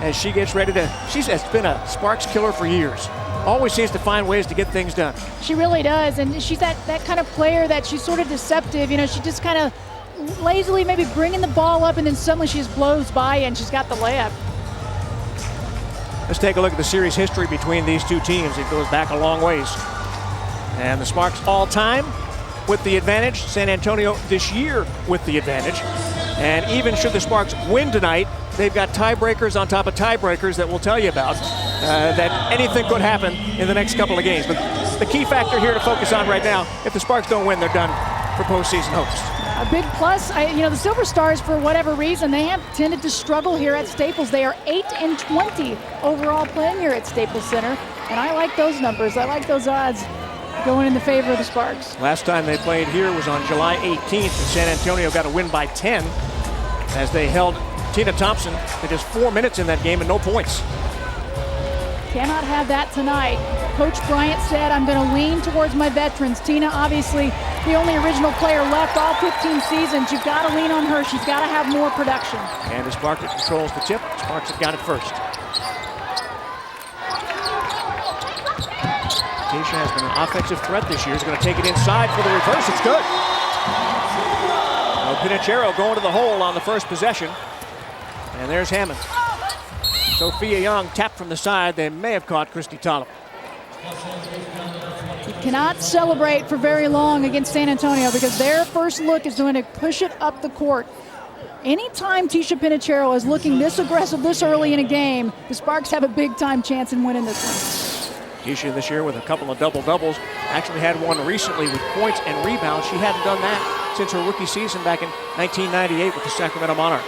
as she gets ready to, she's been a Sparks killer for years. Always seems to find ways to get things done. She really does, and she's that kind of player that she's sort of deceptive. You know, she just kind of lazily maybe bringing the ball up, and then suddenly she just blows by and she's got the layup. Let's take a look at the series history between these two teams. It goes back a long ways. And the Sparks all time with the advantage. San Antonio this year with the advantage. And even should the Sparks win tonight, they've got tiebreakers on top of tiebreakers that we'll tell you about. That anything could happen in the next couple of games. But the key factor here to focus on right now, if the Sparks don't win, they're done for postseason hopes. A big plus, the Silver Stars, for whatever reason, they have tended to struggle here at Staples. They are 8-20 overall playing here at Staples Center, and I like those numbers. I like those odds going in the favor of the Sparks. Last time they played here was on July 18th, and San Antonio got a win by 10 as they held Tina Thompson to just 4 minutes in that game and no points. Cannot have that tonight. Coach Bryant said, I'm going to lean towards my veterans. Tina, obviously, the only original player left all 15 seasons. You've got to lean on her. She's got to have more production. And as Bartlett controls the tip, Sparks have got it first. Tisha has been an offensive threat this year. He's going to take it inside for the reverse. It's good. Now Pinachero going to the hole on the first possession. And there's Hammond. Sophia Young tapped from the side. They may have caught Christy Tolliver. You cannot celebrate for very long against San Antonio because their first look is going to push it up the court. Anytime Tisha Pinachero is looking this aggressive this early in a game, the Sparks have a big-time chance in winning this one. Tisha this year with a couple of double-doubles. Actually had one recently with points and rebounds. She hadn't done that since her rookie season back in 1998 with the Sacramento Monarchs.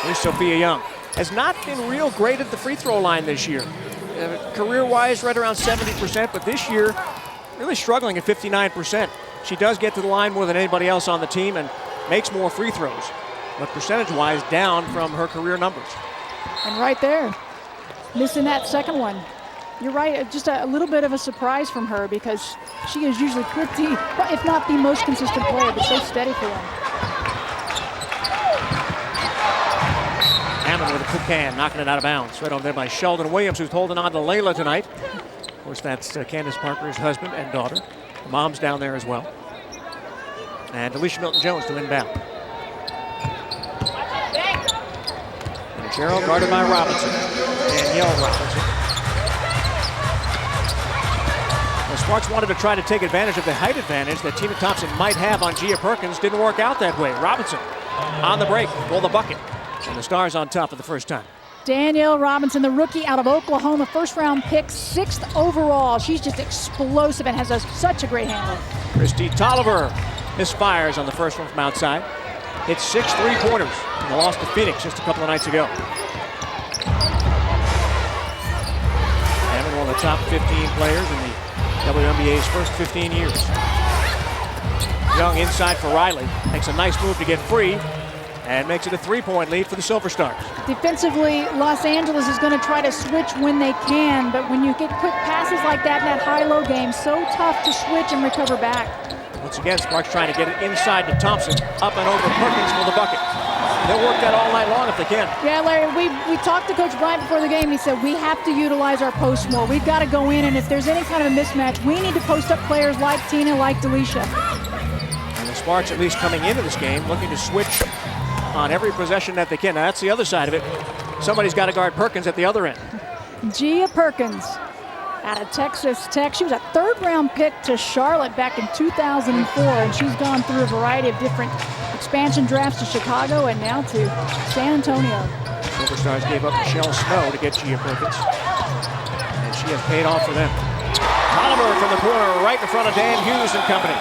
Here's Sophia Young. Has not been real great at the free throw line this year. Career-wise, right around 70%, but this year, really struggling at 59%. She does get to the line more than anybody else on the team and makes more free throws, but percentage-wise, down from her career numbers. And right there, missing that second one. You're right, just a little bit of a surprise from her because she is usually pretty, if not the most consistent player, but so steady for them. Hammond with a quick hand, knocking it out of bounds. Right over there by Sheldon Williams, who's holding on to Layla tonight. Of course, that's Candace Parker's husband and daughter. The mom's down there as well. And Alicia Milton-Jones to inbound. And Gerald guarded by Robinson. Danielle Robinson. The Sparks wanted to try to take advantage of the height advantage that Tina Thompson might have on Gia Perkins. Didn't work out that way. Robinson on the break, roll the bucket. And the Stars on top for the first time. Danielle Robinson, the rookie out of Oklahoma, first-round pick, 6th overall. She's just explosive and has such a great handle. Christy Tolliver misfires on the first one from outside. Hits 6 3-pointers in the loss to Phoenix just a couple of nights ago. Hammond, one of the top 15 players in the WNBA's first 15 years. Young inside for Riley. Makes a nice move to get free. And makes it a 3-point lead for the Silver Stars. Defensively, Los Angeles is going to try to switch when they can, but when you get quick passes like that in that high-low game, so tough to switch and recover back. Once again, Sparks trying to get it inside to Thompson, up and over Perkins for the bucket. They'll work that all night long if they can. Yeah, Larry, we talked to Coach Bryant before the game. He said, we have to utilize our post more. We've got to go in, and if there's any kind of a mismatch, we need to post up players like Tina, like Delisha. And the Sparks, at least coming into this game, looking to switch on every possession that they can. Now, that's the other side of it. Somebody's got to guard Perkins at the other end. Gia Perkins out of Texas Tech. She was a 3rd-round pick to Charlotte back in 2004, and she's gone through a variety of different expansion drafts to Chicago and now to San Antonio. Silver Stars gave up Michelle Snow to get Gia Perkins, and she has paid off for them. Tolliver from the corner right in front of Dan Hughes and company.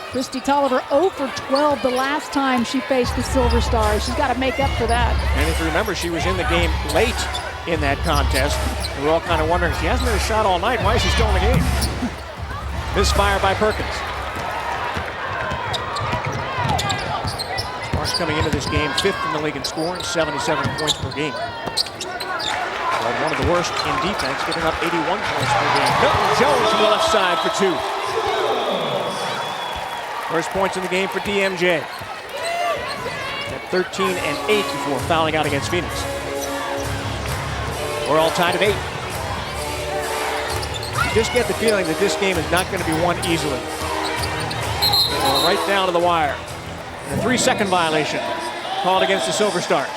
Christy Tolliver 0 for 12 the last time she faced the Silver Stars. She's got to make up for that. And if you remember, she was in the game late in that contest. And we're all kind of wondering, she hasn't been a shot all night. Why is she still in the game? Misfire by Perkins. Sparks coming into this game 5th in the league in scoring, 77 points per game. But one of the worst in defense, giving up 81 points per game. Milton-Jones to the left side for 2. First points in the game for DMJ. At 13 and 8 before fouling out against Phoenix. We're all tied at 8. You just get the feeling that this game is not going to be won easily. Well, right down to the wire. And a 3-second violation called against the Silver Stars.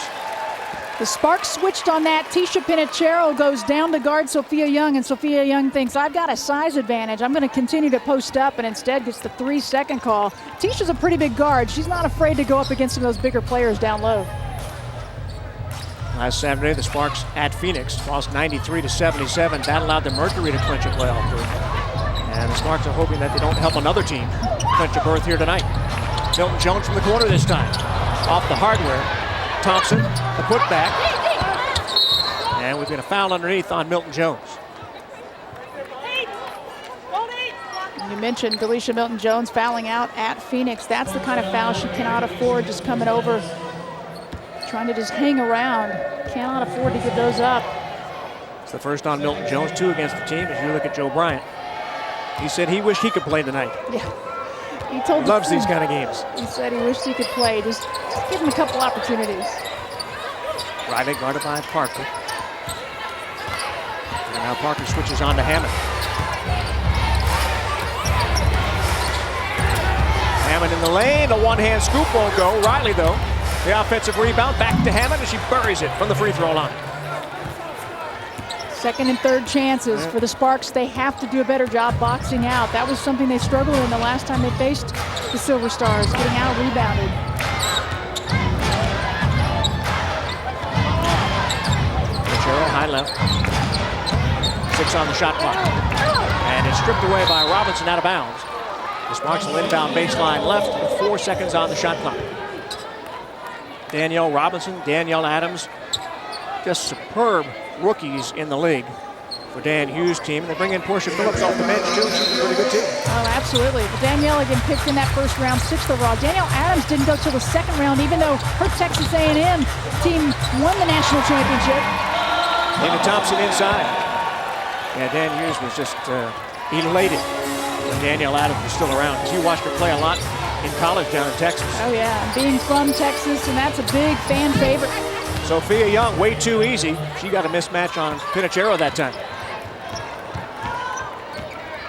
The Sparks switched on that. Tisha Pinachero goes down to guard Sophia Young, and Sophia Young thinks, I've got a size advantage. I'm going to continue to post up, and instead gets the 3-second call. Tisha's a pretty big guard. She's not afraid to go up against some of those bigger players down low. Last Saturday, the Sparks at Phoenix lost 93-77. That allowed the Mercury to clinch a playoff berth. And the Sparks are hoping that they don't help another team clinch a berth here tonight. Milton Jones from the corner this time. Off the hardware. Thompson, the putback. And we've got a foul underneath on Milton Jones. You mentioned Delisha Milton-Jones fouling out at Phoenix. That's the kind of foul she cannot afford, just coming over, trying to just hang around. Cannot afford to give those up. It's the first on Milton Jones, 2 against the team. As you look at Joe Bryant, he said he wished he could play tonight. Yeah. He told loves these kind of games. He said he wished he could play. Just give him a couple opportunities. Riley guarded by Parker. And now Parker switches on to Hammond. Hammond in the lane. The one-hand scoop won't go. Riley, though, the offensive rebound. Back to Hammond, and she buries it from the free throw line. Second and third chances for the Sparks. They have to do a better job boxing out. That was something they struggled in the last time they faced the Silver Stars, getting out rebounded. Pinachero, high left. 6 on the shot clock. And it's stripped away by Robinson out of bounds. The Sparks will inbound baseline left with 4 seconds on the shot clock. Danielle Robinson, Danielle Adams, just superb rookies in the league for Dan Hughes' team. And they bring in Portia Phillips off the bench, too. She's pretty good, too. Oh, absolutely. But Danielle again picked in that first round, 6th overall. Danielle Adams didn't go till the second round, even though her Texas A&M team won the national championship. Amy Thompson inside. Yeah, Dan Hughes was just elated when Danielle Adams was still around, because he watched her play a lot in college down in Texas. Oh, yeah. Being from Texas, and that's a big fan favorite. Sophia Young, way too easy. She got a mismatch on Pinachero that time.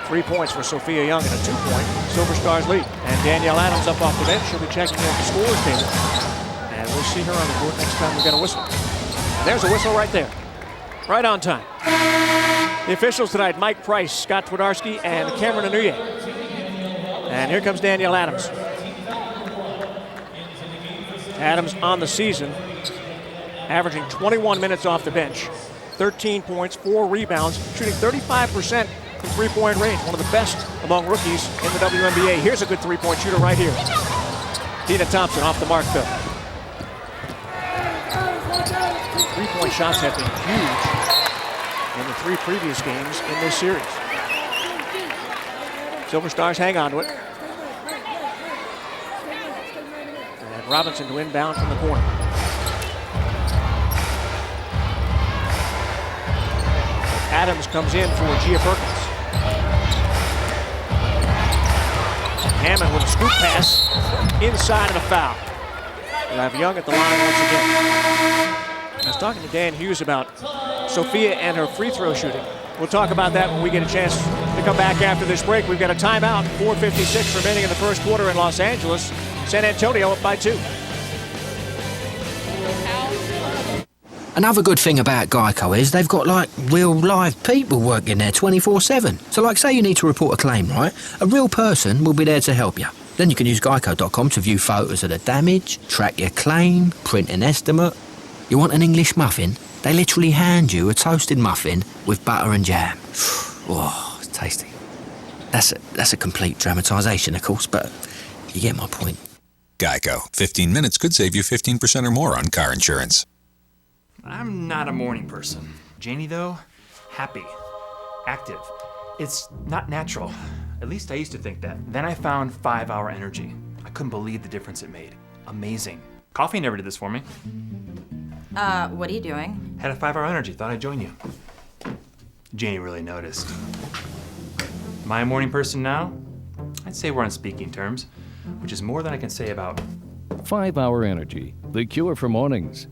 3 points for Sophia Young and a 2-point Silver Stars lead. And Danielle Adams up off the bench. She'll be checking in at the scores table. And we'll see her on the court next time we get a whistle. And there's a whistle right there. Right on time. The officials tonight, Mike Price, Scott Twidarski, and Cameron Anuye. And here comes Danielle Adams. Adams on the season, averaging 21 minutes off the bench, 13 points, 4 rebounds, shooting 35% from three-point range, one of the best among rookies in the WNBA. Here's a good three-point shooter right here. Tina Thompson off the mark, though. Three-point shots have been huge in the 3 previous games in this series. Silver Stars hang on to it. And Robinson to inbound from the corner. Adams comes in for Gia Perkins. Hammond with a scoop pass inside of the foul. We'll have Young at the line once again. I was talking to Dan Hughes about Sophia and her free throw shooting. We'll talk about that when we get a chance to come back after this break. We've got a timeout, 4:56 remaining in the first quarter in Los Angeles. San Antonio up by 2. Another good thing about Geico is they've got like real live people working there 24/7. So like say you need to report a claim, right? A real person will be there to help you. Then you can use geico.com to view photos of the damage, track your claim, print an estimate. You want an English muffin? They literally hand you a toasted muffin with butter and jam. Oh, it's tasty. That's a complete dramatisation, of course, but you get my point. Geico. 15 minutes could save you 15% or more on car insurance. I'm not a morning person. Janie, though, happy, active. It's not natural. At least I used to think that. Then I found 5-Hour Energy. I couldn't believe the difference it made. Amazing. Coffee never did this for me. What are you doing? Had a 5-Hour Energy, thought I'd join you. Janie really noticed. Am I a morning person now? I'd say we're on speaking terms, which is more than I can say about 5-Hour Energy, the cure for mornings.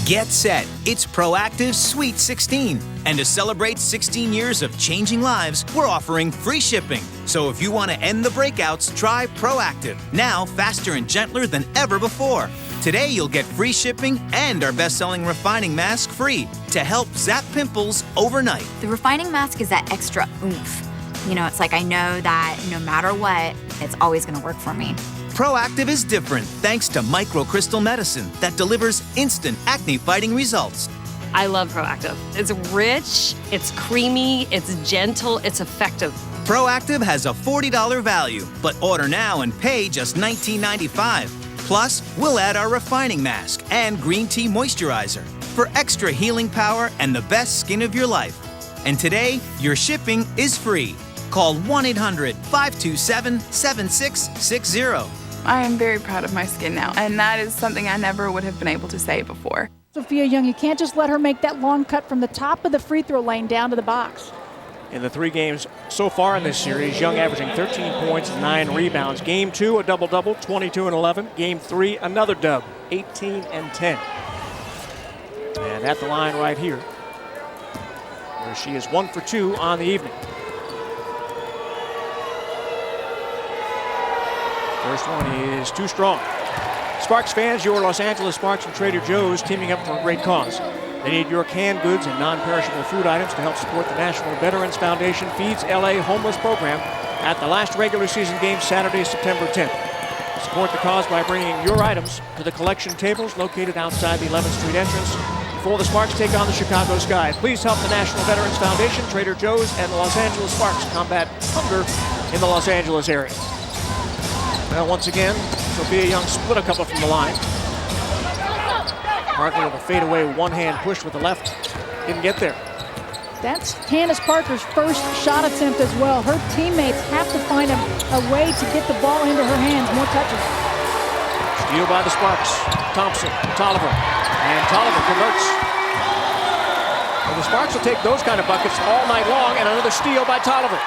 Get set. It's Proactive's Sweet 16. And to celebrate 16 years of changing lives, we're offering free shipping. So if you want to end the breakouts, try Proactive. Now faster and gentler than ever before. Today you'll get free shipping and our best-selling refining mask free to help zap pimples overnight. The refining mask is that extra oomph. You know, it's like I know that no matter what, it's always going to work for me. Proactive is different thanks to microcrystal medicine that delivers instant acne-fighting results. I love Proactive. It's rich, it's creamy, it's gentle, it's effective. Proactive has a $40 value, but order now and pay just $19.95. Plus, we'll add our refining mask and green tea moisturizer for extra healing power and the best skin of your life. And today, your shipping is free. Call 1-800-527-7660. I am very proud of my skin now, and that is something I never would have been able to say before. Sophia Young, you can't just let her make that long cut from the top of the free throw lane down to the box. In the 3 games so far in this series, Young averaging 13 points and 9 rebounds. Game 2, a double-double, 22 and 11. Game 3, another dub, 18 and 10. And at the line right here, where she is 1 for 2 on the evening. First one is too strong. Sparks fans, your Los Angeles Sparks and Trader Joe's teaming up for a great cause. They need your canned goods and non-perishable food items to help support the National Veterans Foundation Feeds LA Homeless Program at the last regular season game Saturday, September 10th. Support the cause by bringing your items to the collection tables located outside the 11th Street entrance before the Sparks take on the Chicago Sky. Please help the National Veterans Foundation, Trader Joe's, and the Los Angeles Sparks combat hunger in the Los Angeles area. Well, once again, Sophia Young split a couple from the line. Parker with a fadeaway one-hand push with the left. Didn't get there. That's Candace Parker's first shot attempt as well. Her teammates have to find a way to get the ball into her hands. More touches. Steal by the Sparks. Thompson, Tolliver, and Tolliver converts. Well, the Sparks will take those kind of buckets all night long, and another steal by Tolliver.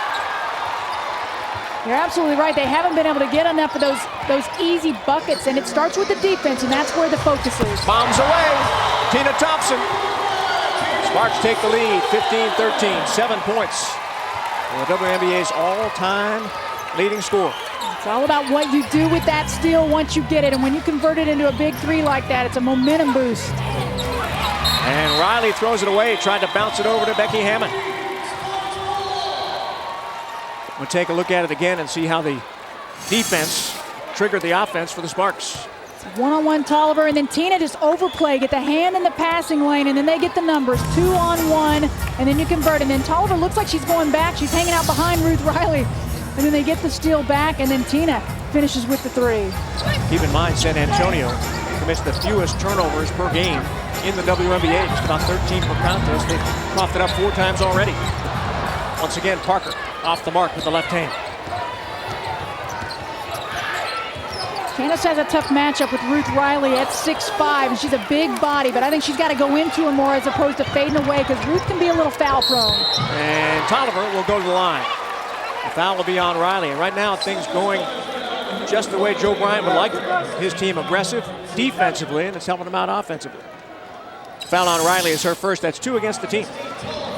You're absolutely right. They haven't been able to get enough of those easy buckets, and it starts with the defense, and that's where the focus is. Bombs away. Tina Thompson. Sparks take the lead, 15-13, 7 points. The WNBA's all-time leading scorer. It's all about what you do with that steal once you get it, and when you convert it into a big 3 like that, it's a momentum boost. And Riley throws it away, tried to bounce it over to Becky Hammond. We'll take a look at it again and see how the defense triggered the offense for the Sparks. One-on-one Tolliver, and then Tina just overplay, get the hand in the passing lane, and then they get the numbers, 2-on-1, and then you convert. And then Tolliver looks like she's going back. She's hanging out behind Ruth Riley, and then they get the steal back, and then Tina finishes with the 3. Keep in mind, San Antonio commits the fewest turnovers per game in the WNBA, just about 13 per contest. They've coughed it up 4 times already. Once again, Parker off the mark with the left hand. Candace has a tough matchup with Ruth Riley at 6'5", and she's a big body, but I think she's got to go into her more as opposed to fading away because Ruth can be a little foul prone. And Tolliver will go to the line. The foul will be on Riley, and right now things going just the way Joe Bryant would like his team, aggressive defensively, and it's helping them out offensively. Foul on Riley is her first. That's 2 against the team.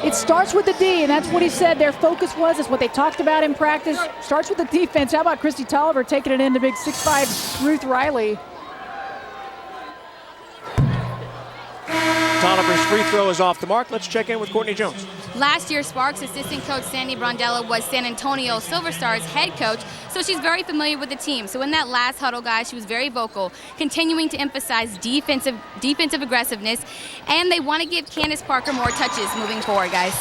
It starts with the D, and that's what he said their focus was. It's what they talked about in practice. Starts with the defense. How about Christy Tolliver taking it into big 6'5" Ruth Riley. Tolliver's free throw is off the mark. Let's check in with Courtney Jones. Last year, Sparks assistant coach Sandy Brondella was San Antonio Silver Stars head coach, so she's very familiar with the team. So in that last huddle, guys, she was very vocal, continuing to emphasize defensive aggressiveness, and they want to give Candace Parker more touches moving forward, guys.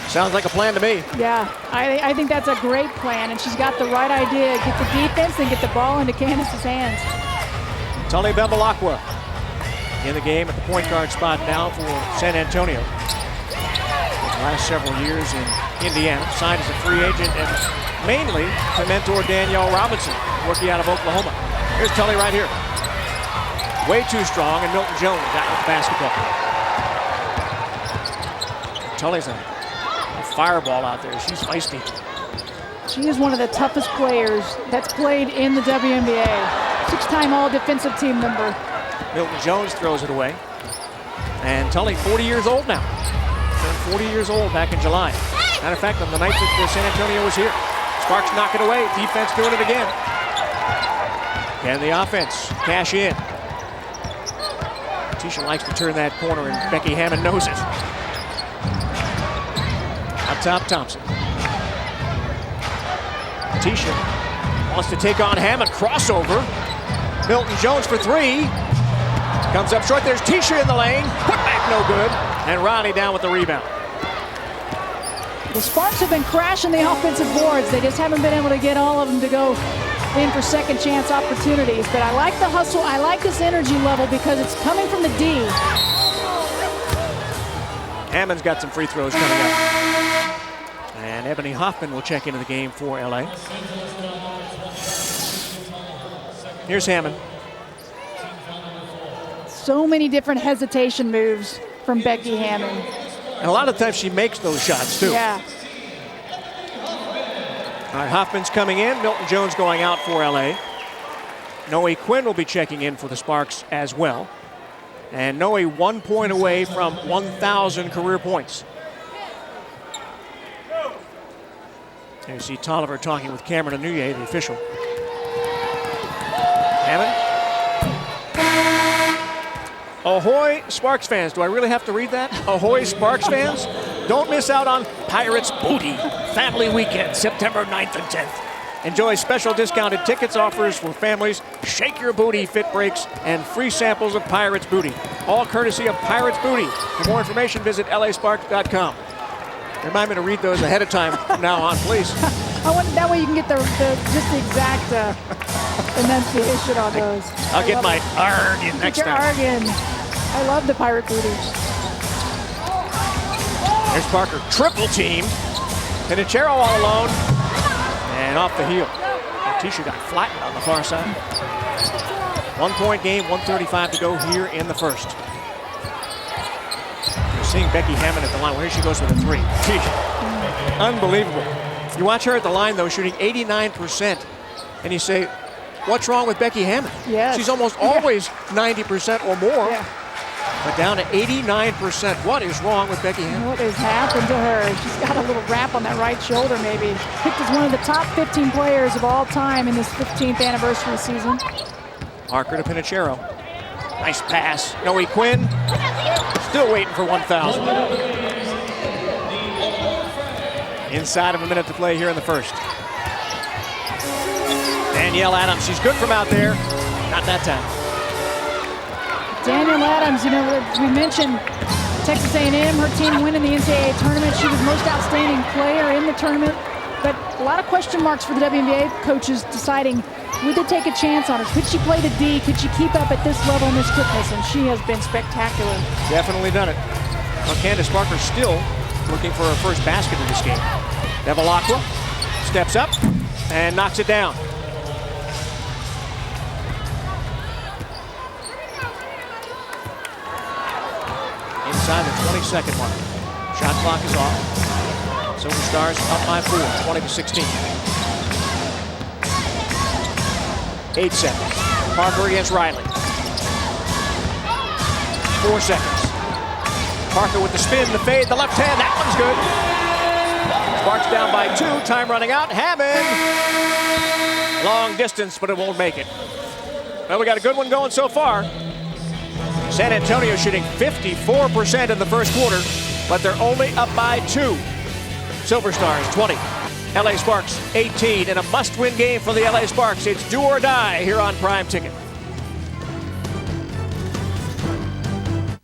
Sounds like a plan to me. Yeah, I think that's a great plan, and she's got the right idea. Get the defense and get the ball into Candace's hands. Tully Bevilacqua in the game at the point guard spot now for San Antonio. The last several years in Indiana, signed as a free agent and mainly to mentor Danielle Robinson, rookie out of Oklahoma. Here's Tully right here. Way too strong, and Milton Jones got with the basketball. Tully's a fireball out there. She's feisty. She is one of the toughest players that's played in the WNBA. 6-time All-Defensive Team member. Milton Jones throws it away. And Tully, 40 years old now. Turned 40 years old back in July. Matter of fact, on the night that San Antonio was here. Sparks knock it away. Defense doing it again. Can the offense cash in? Tisha likes to turn that corner, and Becky Hammond knows it. Up top, Thompson. Tisha wants to take on Hammond. Crossover. Milton Jones for three. Comes up short. There's Tisha in the lane. Put back, no good. And Ronnie down with the rebound. The Sparks have been crashing the offensive boards. They just haven't been able to get all of them to go in for second chance opportunities. But I like the hustle. I like this energy level because it's coming from the D. Hammond's got some free throws coming up. And Ebony Hoffman will check into the game for LA. Here's Hammond. So many different hesitation moves from Becky Hammond. And a lot of times she makes those shots too. Yeah. All right, Hoffman's coming in. Milton Jones going out for LA. Noe Quinn will be checking in for the Sparks as well. And Noe 1 point away from 1,000 career points. There you see Tolliver talking with Cameron Anuye, the official. Hammond. Ahoy, Sparks fans. Do I really have to read that? Ahoy, Sparks fans. Don't miss out on Pirates Booty Family Weekend, September 9th and 10th. Enjoy special discounted tickets, offers for families, shake your booty fit breaks, and free samples of Pirates Booty. All courtesy of Pirates Booty. For more information, visit lasparks.com. Remind me to read those ahead of time from now on, please. That way you can get just the exact enunciation on those. I'll get my ARG in next time. ARG in. I love the Pirate Booties. There's Parker, triple team. Pinachero all alone. And off the heel. And Tisha got flattened on the far side. 1 point game, 1:35 to go here in the first. You're seeing Becky Hammond at the line. Here she goes with a three. Tisha. Unbelievable. You watch her at the line, though, shooting 89%. And you say, what's wrong with Becky Hammond? Yes. She's almost always 90% or more. Yeah. But down to 89%. What is wrong with Becky Hammond? What has happened to her? She's got a little wrap on that right shoulder, maybe. Picked as one of the top 15 players of all time in this 15th anniversary season. Parker to Pinachero. Nice pass. Noe Quinn. Still waiting for 1,000. Inside of a minute to play here in the first. Danielle Adams. She's good from out there. Not that time. Danielle Adams, as we mentioned, Texas A&M, her team winning the NCAA tournament. She was most outstanding player in the tournament. But a lot of question marks for the WNBA coaches deciding, would they take a chance on her? Could she play the D? Could she keep up at this level and this quickness? And she has been spectacular. Definitely done it. Well, Candace Parker still looking for her first basket in this game. Bevilacqua steps up and knocks it down. Inside the 20-second mark. Shot clock is off. Silver Stars up by 4, 20-16. 8 seconds. Parker against Riley. 4 seconds. Parker with the spin, the fade, the left hand. That one's good. Sparks down by 2. Time running out. Hammond. Long distance, but it won't make it. Well, we got a good one going so far. San Antonio shooting 54% in the first quarter, but they're only up by 2. Silver Stars 20. LA Sparks 18 in a must-win game for the LA Sparks. It's do or die here on Prime Ticket.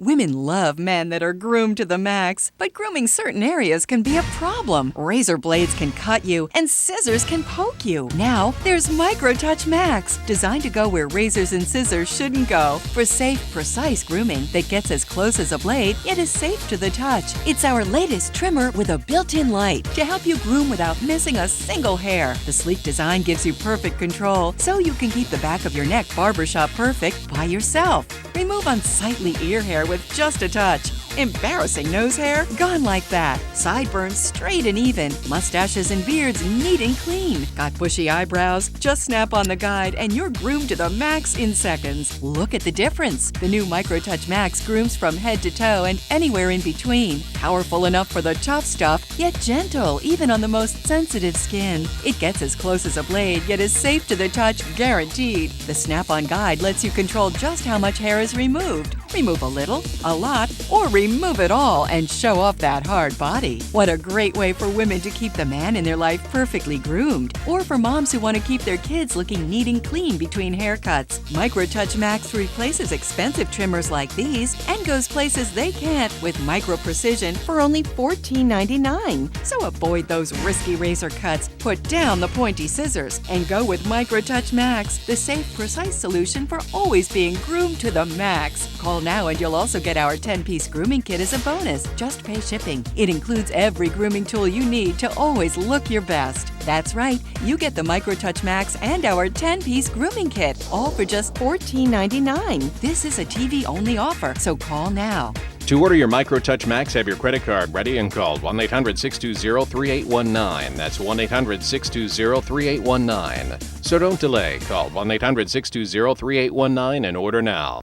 Women love men that are groomed to the max, but grooming certain areas can be a problem. Razor blades can cut you, and scissors can poke you. Now, there's MicroTouch Max, designed to go where razors and scissors shouldn't go. For safe, precise grooming that gets as close as a blade, yet is safe to the touch. It's our latest trimmer with a built-in light to help you groom without missing a single hair. The sleek design gives you perfect control, so you can keep the back of your neck barbershop perfect by yourself. Remove unsightly ear hair with just a touch. Embarrassing nose hair? Gone like that. Sideburns straight and even. Mustaches and beards neat and clean. Got bushy eyebrows? Just snap on the guide and you're groomed to the max in seconds. Look at the difference. The new MicroTouch Max grooms from head to toe and anywhere in between. Powerful enough for the tough stuff, yet gentle even on the most sensitive skin. It gets as close as a blade, yet is safe to the touch, guaranteed. The snap-on guide lets you control just how much hair is removed. Remove a little, a lot, or remove it all and show off that hard body. What a great way for women to keep the man in their life perfectly groomed. Or for moms who want to keep their kids looking neat and clean between haircuts. MicroTouch Max replaces expensive trimmers like these and goes places they can't with micro precision for only $14.99. So avoid those risky razor cuts, put down the pointy scissors, and go with MicroTouch Max, the safe, precise solution for always being groomed to the max. Call now and you'll also get our 10-piece grooming kit as a bonus. Just pay shipping. It includes every grooming tool you need to always look your best. That's right, you get the MicroTouch Max and our 10-piece grooming kit, all for just $14.99. This is a TV-only offer, so call now. To order your MicroTouch Max, have your credit card ready and call 1-800-620-3819. That's 1-800-620-3819. So don't delay. Call 1-800-620-3819 and order now.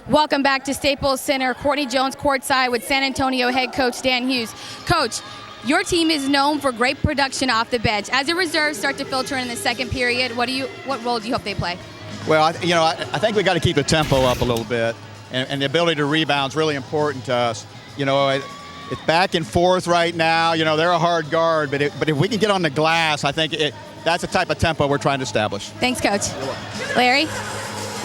Welcome back to Staples Center. Courtney Jones courtside with San Antonio head coach Dan Hughes. Coach, your team is known for great production off the bench. As your reserves start to filter in the second period, what role do you hope they play? Well, I think we got to keep the tempo up a little bit, and the ability to rebound is really important to us. It's back and forth right now. They're a hard guard, but if we can get on the glass, I think that's the type of tempo we're trying to establish. Thanks, Coach. Larry?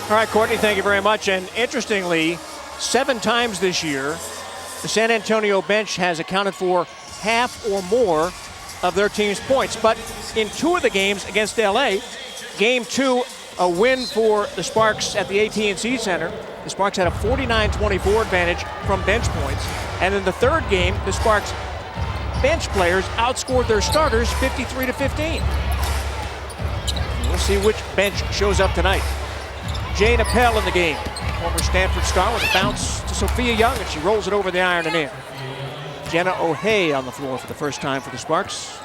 All right, Courtney, thank you very much. And interestingly, 7 times this year, the San Antonio bench has accounted for half or more of their team's points. But in 2 of the games against LA, game 2, a win for the Sparks at the AT&T Center. The Sparks had a 49-24 advantage from bench points. And in the 3rd game, the Sparks bench players outscored their starters 53-15. We'll see which bench shows up tonight. Jane Appel in the game, former Stanford star, with a bounce to Sophia Young, and she rolls it over the iron and in. Jenna O'Hay on the floor for the first time for the Sparks.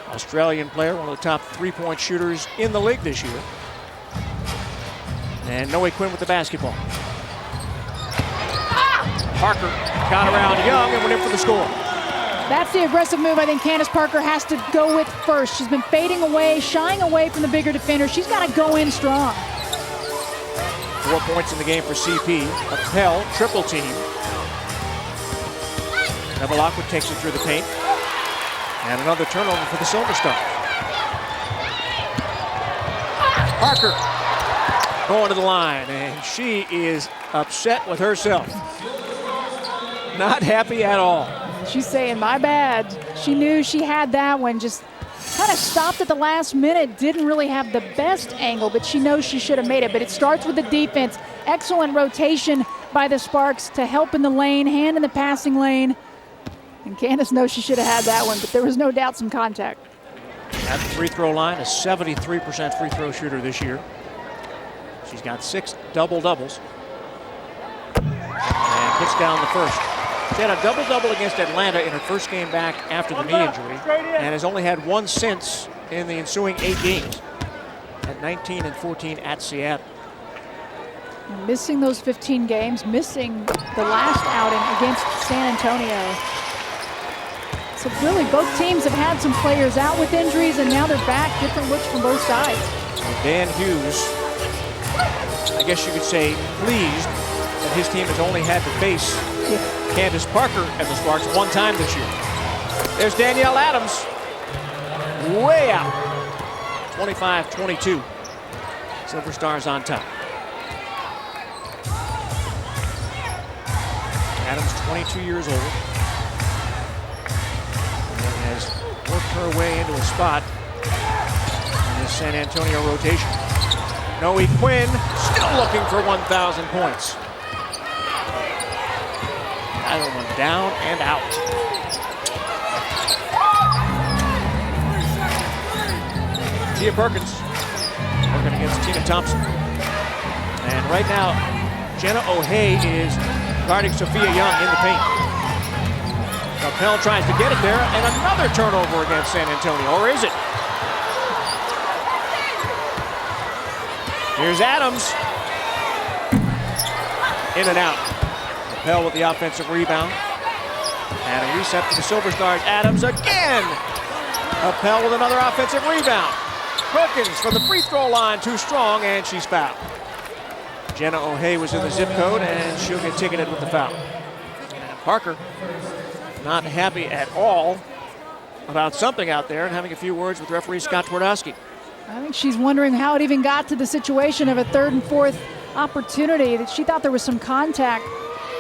Australian player, one of the top 3-point shooters in the league this year. And Noe Quinn with the basketball. Parker got around Young and went in for the score. That's the aggressive move I think Candace Parker has to go with first. She's been fading away, shying away from the bigger defender. She's got to go in strong. 4 points in the game for CP. Appel, triple team. Bevilacqua takes it through the paint. And another turnover for the Silver Stars. Parker going to the line, and she is upset with herself. Not happy at all. She's saying, my bad. She knew she had that one, just kind of stopped at the last minute, didn't really have the best angle, but she knows she should have made it. But it starts with the defense. Excellent rotation by the Sparks to help in the lane, hand in the passing lane. And Candace knows she should have had that one, but there was no doubt some contact. At the free throw line, a 73% free throw shooter this year. She's got 6 double-doubles. And puts down the first. She had a double-double against Atlanta in her first game back after the knee injury, and has only had 1 since in the ensuing 8 games, at 19 and 14 at Seattle. And missing those 15 games, missing the last outing against San Antonio. So really, both teams have had some players out with injuries, and now they're back. Different looks from both sides. Dan Hughes, I guess you could say, pleased that his team has only had to face Candace Parker and the Sparks 1 time this year. There's Danielle Adams, way out. 25-22. Silver Stars on top. Adams, 22 years old, and has worked her way into a spot in this San Antonio rotation. Noe Quinn still looking for 1,000 points. Another one down and out. Gia Perkins working against Tina Thompson. And right now, Jenna O'Hay is guarding Sophia Young in the paint. Appel tries to get it there, and another turnover against San Antonio, or is it? Here's Adams. In and out. Appel with the offensive rebound. And a reset for the Silver Stars. Adams again. Appel with another offensive rebound. Perkins from the free throw line, too strong, and she's fouled. Jenna O'Hay was in the zip code, and she'll get ticketed with the foul. And Parker not happy at all about something out there and having a few words with referee Scott Twardowski. I think she's wondering how it even got to the situation of a 3rd and 4th opportunity. That she thought there was some contact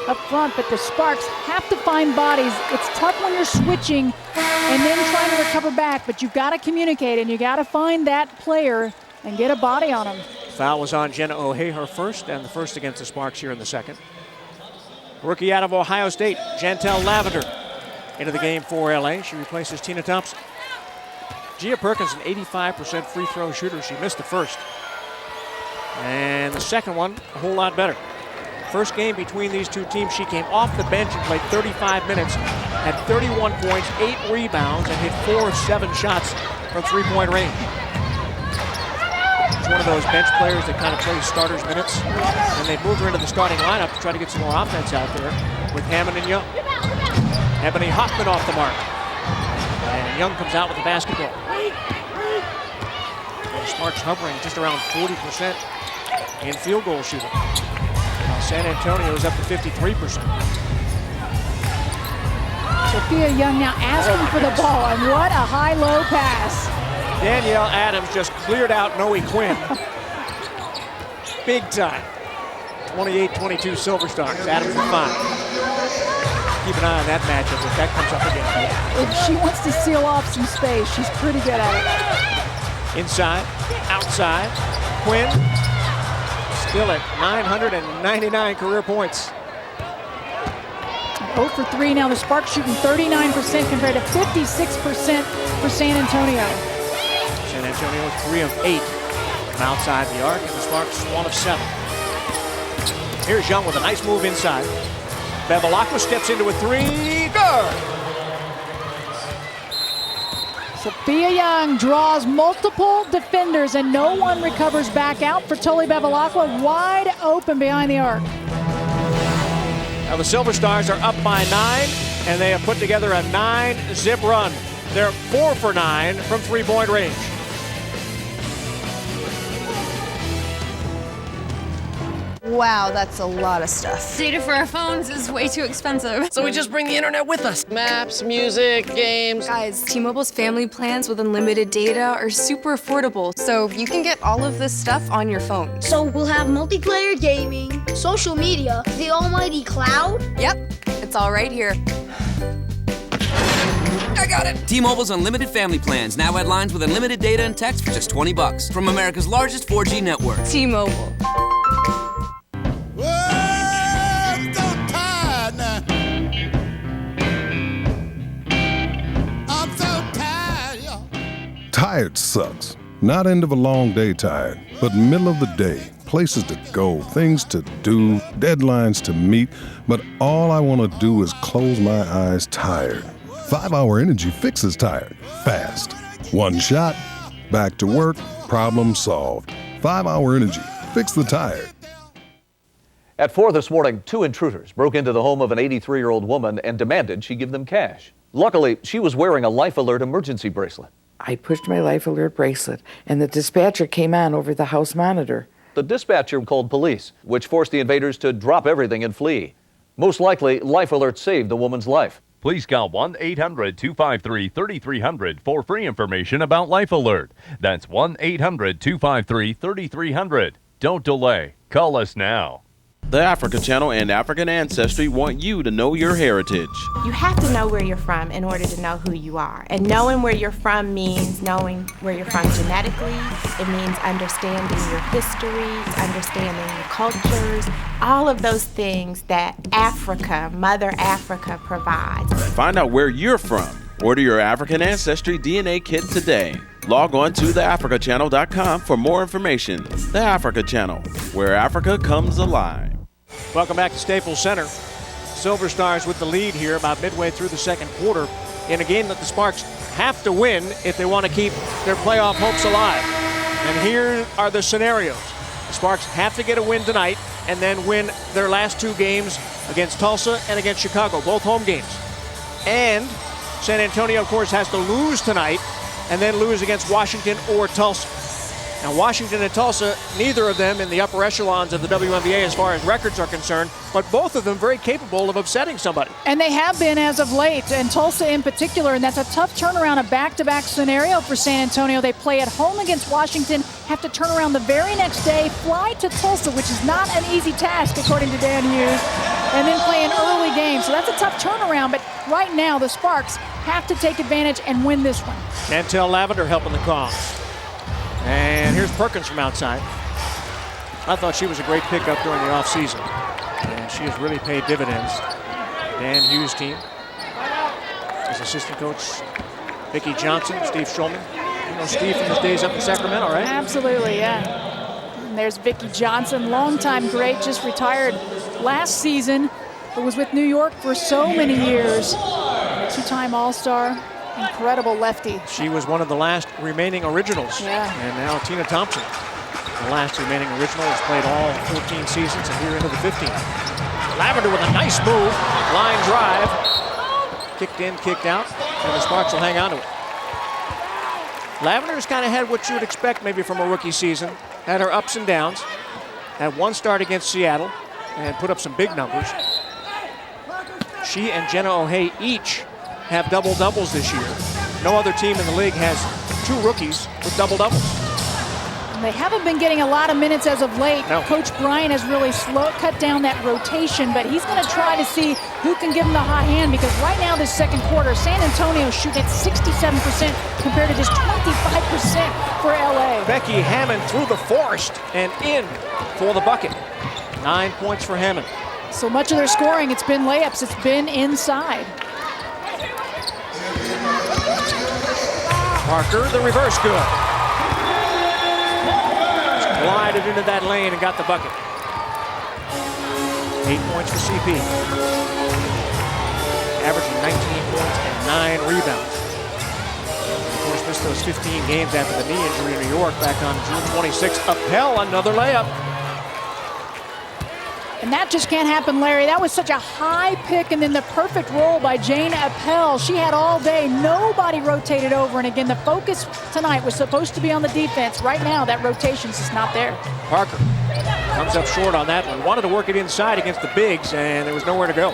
up front, but the Sparks have to find bodies. It's tough when you're switching and then trying to recover back, but you've got to communicate and you got to find that player and get a body on him. Foul was on Jenna O'Hay, her first, and the first against the Sparks here in the second. Rookie out of Ohio State, Jantel Lavender, into the game for LA. She replaces Tina Thompson. Gia Perkins, an 85% free throw shooter. She missed the first. And the second one, a whole lot better. First game between these two teams, she came off the bench and played 35 minutes, had 31 points, 8 rebounds, and hit 4 of 7 shots from three-point range. She's one of those bench players that kind of plays starters minutes, and they moved her into the starting lineup to try to get some more offense out there with Hammond and Young. Ebony Hoffman off the mark. And Young comes out with the basketball. And Sparks hovering just around 40% in field goal shooting. Now San Antonio is up to 53%. Sophia Young now asking for the ball, and what a high-low pass. Danielle Adams just cleared out Noe Quinn. Big time. 28-22 Silver Stars. Adams with 5. Keep an eye on that matchup if that comes up again. If she wants to seal off some space, she's pretty good at it. Inside, outside. Quinn still at 999 career points. 0 for 3 now. The Sparks shooting 39% compared to 56% for San Antonio. San Antonio 3 of 8 from outside the arc, and the Sparks 1 of 7. Here's Young with a nice move inside. Bevilacqua steps into a 3. Good! Sophia Young draws multiple defenders, and no one recovers back out for Toli Bevilacqua, wide open behind the arc. Now the Silver Stars are up by 9, and they have put together a 9-zip run. They're 4 for 9 from three-point range. Wow, that's a lot of stuff. Data for our phones is way too expensive. So we just bring the internet with us. Maps, music, games. Guys, T-Mobile's family plans with unlimited data are super affordable, so you can get all of this stuff on your phone. So we'll have multiplayer gaming, social media, the almighty cloud? Yep, it's all right here. I got it! T-Mobile's unlimited family plans now add lines with unlimited data and text for just $20 from America's largest 4G network. T-Mobile. Tired sucks. Not end of a long day tired, but middle of the day. Places to go, things to do, deadlines to meet, but all I want to do is close my eyes tired. 5-Hour Energy fixes tired, fast. One shot, back to work, problem solved. 5-Hour Energy, fix the tired. At 4 this morning, 2 intruders broke into the home of an 83-year-old woman and demanded she give them cash. Luckily, she was wearing a Life Alert emergency bracelet. I pushed my Life Alert bracelet, and the dispatcher came on over the house monitor. The dispatcher called police, which forced the invaders to drop everything and flee. Most likely, Life Alert saved the woman's life. Please call 1-800-253-3300 for free information about Life Alert. That's 1-800-253-3300. Don't delay. Call us now. The Africa Channel and African Ancestry want you to know your heritage. You have to know where you're from in order to know who you are. And knowing where you're from means knowing where you're from genetically. It means understanding your history, understanding your cultures, all of those things that Africa, Mother Africa, provides. Find out where you're from. Order your African Ancestry DNA kit today. Log on to theafricachannel.com for more information. The Africa Channel, where Africa comes alive. Welcome back to Staples Center. Silver Stars with the lead here about midway through the second quarter in a game that the Sparks have to win if they want to keep their playoff hopes alive. And here are the scenarios. The Sparks have to get a win tonight and then win their last two games against Tulsa and against Chicago, both home games. And San Antonio, of course, has to lose tonight and then lose against Washington or Tulsa. Now, Washington and Tulsa, neither of them in the upper echelons of the WNBA as far as records are concerned, but both of them very capable of upsetting somebody. And they have been as of late, and Tulsa in particular, and that's a tough turnaround, a back-to-back scenario for San Antonio. They play at home against Washington, have to turn around the very next day, fly to Tulsa, which is not an easy task, according to Dan Hughes, and then play an early game. So that's a tough turnaround, but right now the Sparks have to take advantage and win this one. Chantel Lavender helping the cause. And here's Perkins from outside. I thought she was a great pickup during the offseason, and she has really paid dividends. Dan Hughes' team. His assistant coach, Vicki Johnson, Steve Schulman. You know Steve from his days up in Sacramento, right? Absolutely, yeah. And there's Vicki Johnson, longtime great, just retired last season, but was with New York for so many years. Two-time All-Star. Incredible lefty. She was one of the last remaining originals. Yeah. And now Tina Thompson, the last remaining original, has played all 14 seasons and here into the 15th. Lavender with a nice move, line drive. Kicked in, kicked out, and the Sparks will hang on to it. Lavender's kind of had what you would expect maybe from a rookie season. Had her ups and downs. Had one start against Seattle and put up some big numbers. She and Jenna O'Haye each have double-doubles this year. No other team in the league has two rookies with double-doubles. They haven't been getting a lot of minutes as of late. No. Coach Bryan has really cut down that rotation, but he's going to try to see who can give him the hot hand, because right now this second quarter, San Antonio shooting at 67% compared to just 25% for LA. Becky Hammond through the forest and in for the bucket. 9 points for Hammond. So much of their scoring, it's been layups, it's been inside. Parker, the reverse good. Just glided into that lane and got the bucket. 8 points for CP. Averaging 19 points and 9 rebounds. Of course, missed those 15 games after the knee injury in New York back on June 26th. Appel, another layup. And that just can't happen, Larry. That was such a high pick, and then the perfect roll by Jane Appel. She had all day. Nobody rotated over. And again, the focus tonight was supposed to be on the defense. Right now, that rotation's just not there. Parker comes up short on that one. Wanted to work it inside against the bigs, and there was nowhere to go.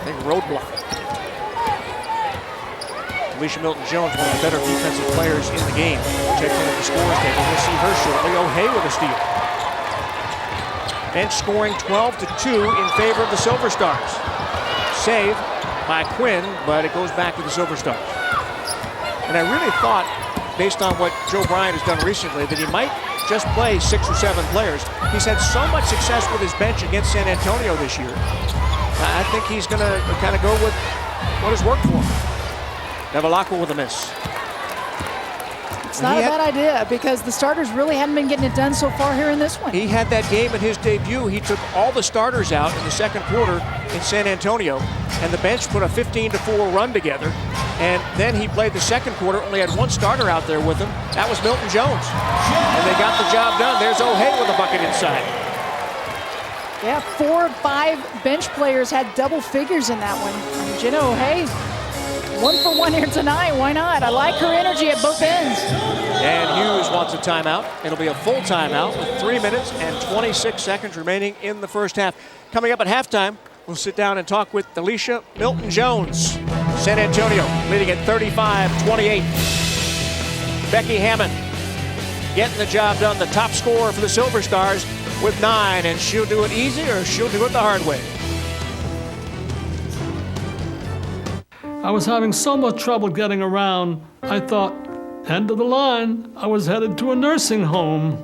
Big roadblock. Alicia Milton-Jones, one of the better defensive players in the game. Checks in at the scores table. We'll see her shortly. O'Haye with a steal. Bench scoring 12-2 in favor of the Silver Stars. Save by Quinn, but it goes back to the Silver Stars. And I really thought, based on what Joe Bryan has done recently, that he might just play 6 or 7 players. He's had so much success with his bench against San Antonio this year. I think he's going to kind of go with what has worked for him. Bevilacqua with a miss. It's not a bad idea, because the starters really hadn't been getting it done so far here in this one. He had that game in his debut. He took all the starters out in the second quarter in San Antonio, and the bench put a 15-4 run together. And then he played the second quarter, only had one starter out there with him. That was Milton-Jones. And they got the job done. There's O'Haye with a bucket inside. Yeah, 4 of 5 bench players had double figures in that one. And Jenna O'Haye, 1 for 1 here tonight. Why not? I like her energy at both ends. And Hughes wants a timeout. It'll be a full timeout with 3 minutes and 26 seconds remaining in the first half. Coming up at halftime, we'll sit down and talk with Alicia Milton-Jones. San Antonio leading at 35-28. Becky Hammond getting the job done, the top scorer for the Silver Stars with 9, and she'll do it easy or she'll do it the hard way. I was having so much trouble getting around, I thought, end of the line, I was headed to a nursing home.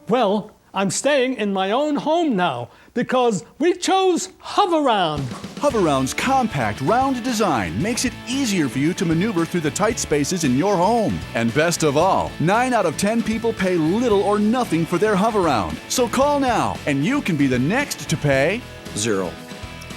Well, I'm staying in my own home now because we chose Hover-Round. Hoveround's compact, round design makes it easier for you to maneuver through the tight spaces in your home. And best of all, 9 out of 10 people pay little or nothing for their Hoveround. So call now, and you can be the next to pay 0.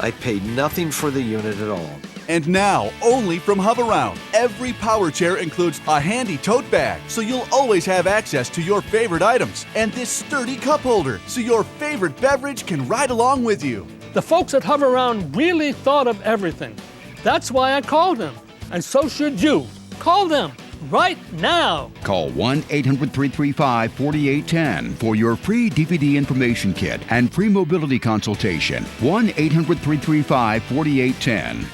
I paid nothing for the unit at all. And now, only from Hoveround, every power chair includes a handy tote bag, so you'll always have access to your favorite items, and this sturdy cup holder, so your favorite beverage can ride along with you. The folks at Hoveround really thought of everything. That's why I called them. And so should you. Call them right now. Call 1-800-335-4810 for your free DVD information kit and free mobility consultation. 1-800-335-4810.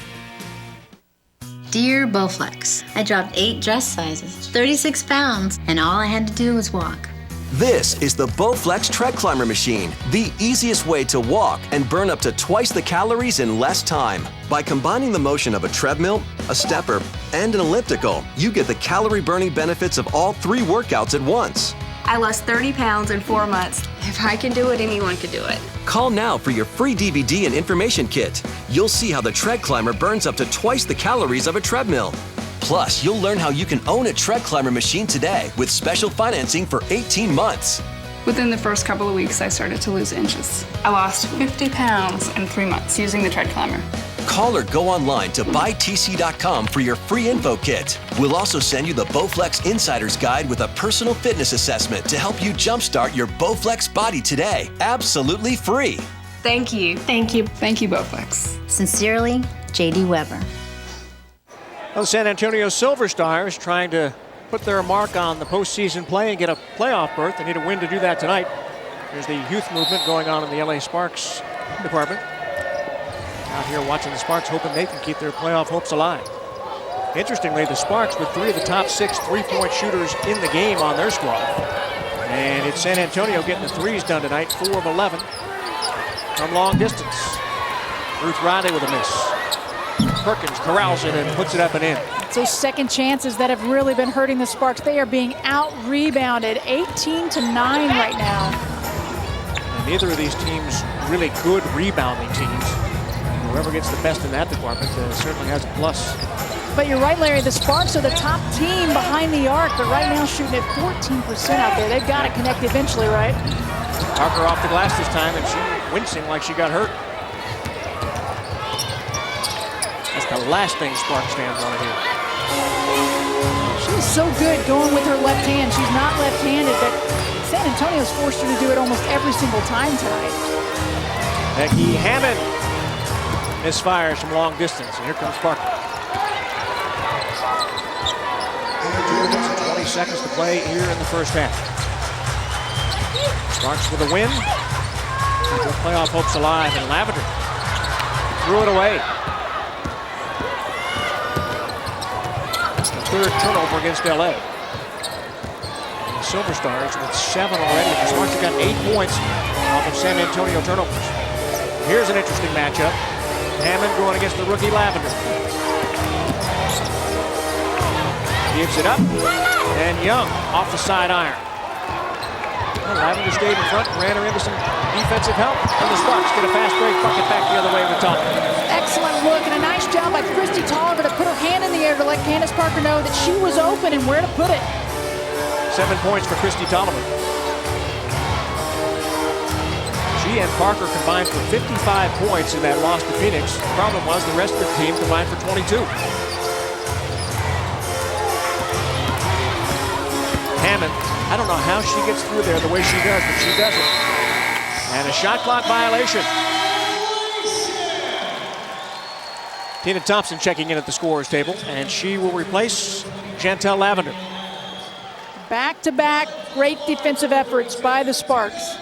Dear Bowflex, I dropped 8 dress sizes, 36 pounds, and all I had to do was walk. This is the Bowflex Tread Climber Machine, the easiest way to walk and burn up to twice the calories in less time. By combining the motion of a treadmill, a stepper, and an elliptical, you get the calorie-burning benefits of all 3 workouts at once. I lost 30 pounds in 4 months. If I can do it, anyone can do it. Call now for your free DVD and information kit. You'll see how the Tread Climber burns up to twice the calories of a treadmill. Plus, you'll learn how you can own a Tread Climber machine today with special financing for 18 months. Within the first couple of weeks, I started to lose inches. I lost 50 pounds in 3 months using the Tread Climber. Call or go online to buytc.com for your free info kit. We'll also send you the Bowflex Insider's Guide with a personal fitness assessment to help you jumpstart your Bowflex body today. Absolutely free. Thank you. Thank you. Thank you, Bowflex. Sincerely, J.D. Weber. Well, the San Antonio Silver Stars trying to put their mark on the postseason play and get a playoff berth. They need a win to do that tonight. There's the youth movement going on in the LA Sparks department. Out here watching the Sparks, hoping they can keep their playoff hopes alive. Interestingly, the Sparks with 3 of the top 6 three-point shooters in the game on their squad. And it's San Antonio getting the threes done tonight, 4 of 11 from long distance. Ruth Riley with a miss. Perkins corrals it and puts it up and in. It's those second chances that have really been hurting the Sparks. They are being out-rebounded, 18-9 right now. And neither of these teams really good rebounding teams. Whoever gets the best in that department certainly has a plus. But you're right, Larry, the Sparks are the top team behind the arc, but right now shooting at 14% out there. They've got to connect eventually, right? Parker off the glass this time, and she wincing like she got hurt. That's the last thing Sparks fans want to hear. She's so good going with her left hand. She's not left-handed, but San Antonio's forced her to do it almost every single time tonight. Becky Hammond misfires from long distance, and here comes Parker. 2 minutes and 20 seconds to play here in the first half. Sparks with a win. Keep their playoff hopes alive, and Lavender threw it away. The 3rd turnover against LA. And the Silver Stars with 7 already. The Sparks have got 8 points off of San Antonio turnovers. Here's an interesting matchup. Hammond going against the rookie Lavender. Gives it up, and Young off the side iron. Well, Lavender stayed in front and ran her into some defensive help, and the Sparks get a fast break bucket back the other way with top. Excellent look and a nice job by Christy Tolliver to put her hand in the air to let Candace Parker know that she was open and where to put it. 7 points for Christy Tolliver. She and Parker combined for 55 points in that loss to Phoenix. The problem was the rest of the team combined for 22. Hammond, I don't know how she gets through there the way she does, but she does it. And a shot clock violation. Tina Thompson checking in at the scorer's table, and she will replace Chantel Lavender. Back-to-back great defensive efforts by the Sparks.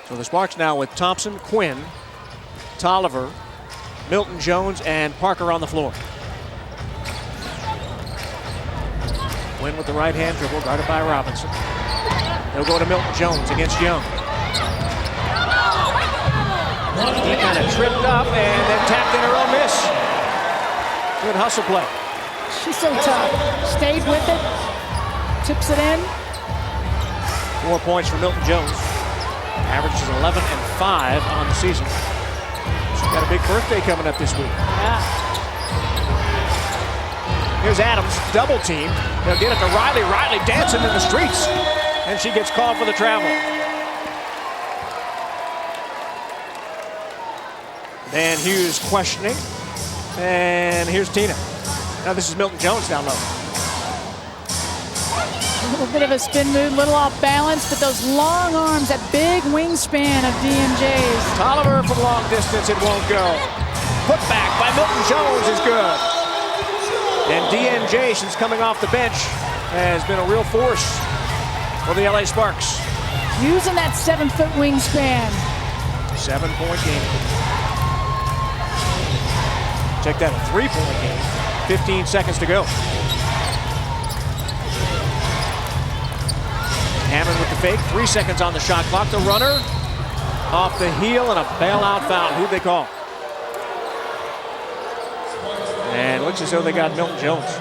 So the Sparks now with Thompson, Quinn, Tolliver, Milton Jones, and Parker on the floor. Quinn with the right-hand dribble, guarded by Robinson. They'll go to Milton Jones against Young. He kind of tripped up and then tapped in her own miss. Good hustle play. She's so tough. Stayed with it. Tips it in. 4 points for Milton Jones. Averages 11 and 5 on the season. She's got a big birthday coming up this week. Yeah. Here's Adams, double team. They'll get it to Riley. Riley dancing in the streets. And she gets called for the travel. Dan Hughes questioning. And here's Tina. Now this is Milton Jones down low. A little bit of a spin move, a little off balance, but those long arms, that big wingspan of DNJ's. Tolliver from long distance, it won't go. Put back by Milton Jones is good. And DNJ, since coming off the bench, has been a real force for the LA Sparks. Using that 7-foot wingspan. 7-point game. Check that, a 3-point game. 15 seconds to go. Hammond with the fake, 3 seconds on the shot clock. The runner off the heel and a bailout foul. Who'd they call? And looks as though they got Milton Jones.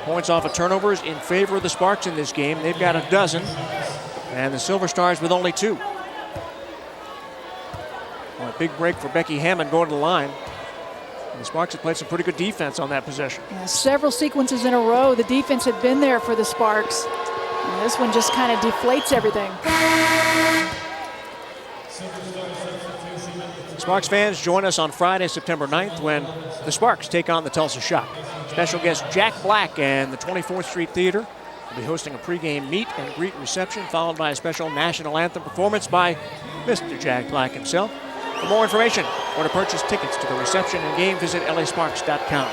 Points off of turnovers in favor of the Sparks in this game. They've got a dozen, and the Silver Stars with only 2. Well, a big break for Becky Hammond going to the line. And the Sparks have played some pretty good defense on that possession. Yeah, several sequences in a row, the defense had been there for the Sparks. And this one just kind of deflates everything. Sparks fans, join us on Friday, September 9th, when the Sparks take on the Tulsa Shock. Special guest Jack Black and the 24th Street Theater will be hosting a pregame meet and greet reception, followed by a special national anthem performance by Mr. Jack Black himself. For more information or to purchase tickets to the reception and game, visit lasparks.com.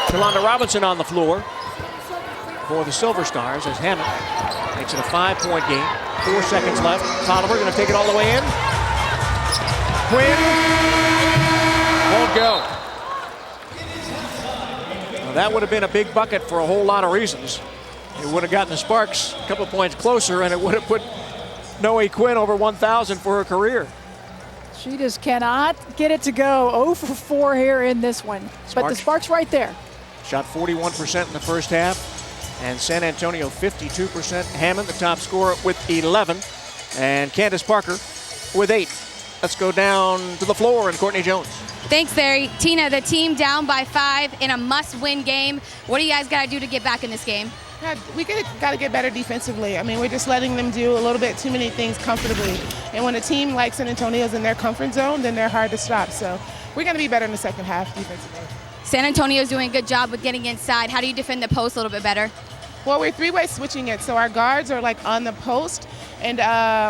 Shalonda Robinson on the floor for the Silver Stars as Hammond makes it a 5-point game. 4 seconds left. Tolliver going to take it all the way in. Quinn won't go. Well, that would have been a big bucket for a whole lot of reasons. It would have gotten the Sparks a couple points closer, and it would have put Noe Quinn over 1,000 for her career. She just cannot get it to go. 0 for 4 here in this one. But the Sparks right there. Shot 41% in the first half, and San Antonio 52%. Hammond, the top scorer, with 11, and Candace Parker with 8. Let's go down to the floor and Courtney Jones. Thanks, Larry. Tina, the team down by 5 in a must-win game. What do you guys got to do to get back in this game? We got to get better defensively. I mean, we're just letting them do a little bit too many things comfortably. And when a team like San Antonio is in their comfort zone, then they're hard to stop. So we're going to be better in the second half defensively. San Antonio is doing a good job with getting inside. How do you defend the post a little bit better? Well, we're three-way switching it, so our guards are like on the post, and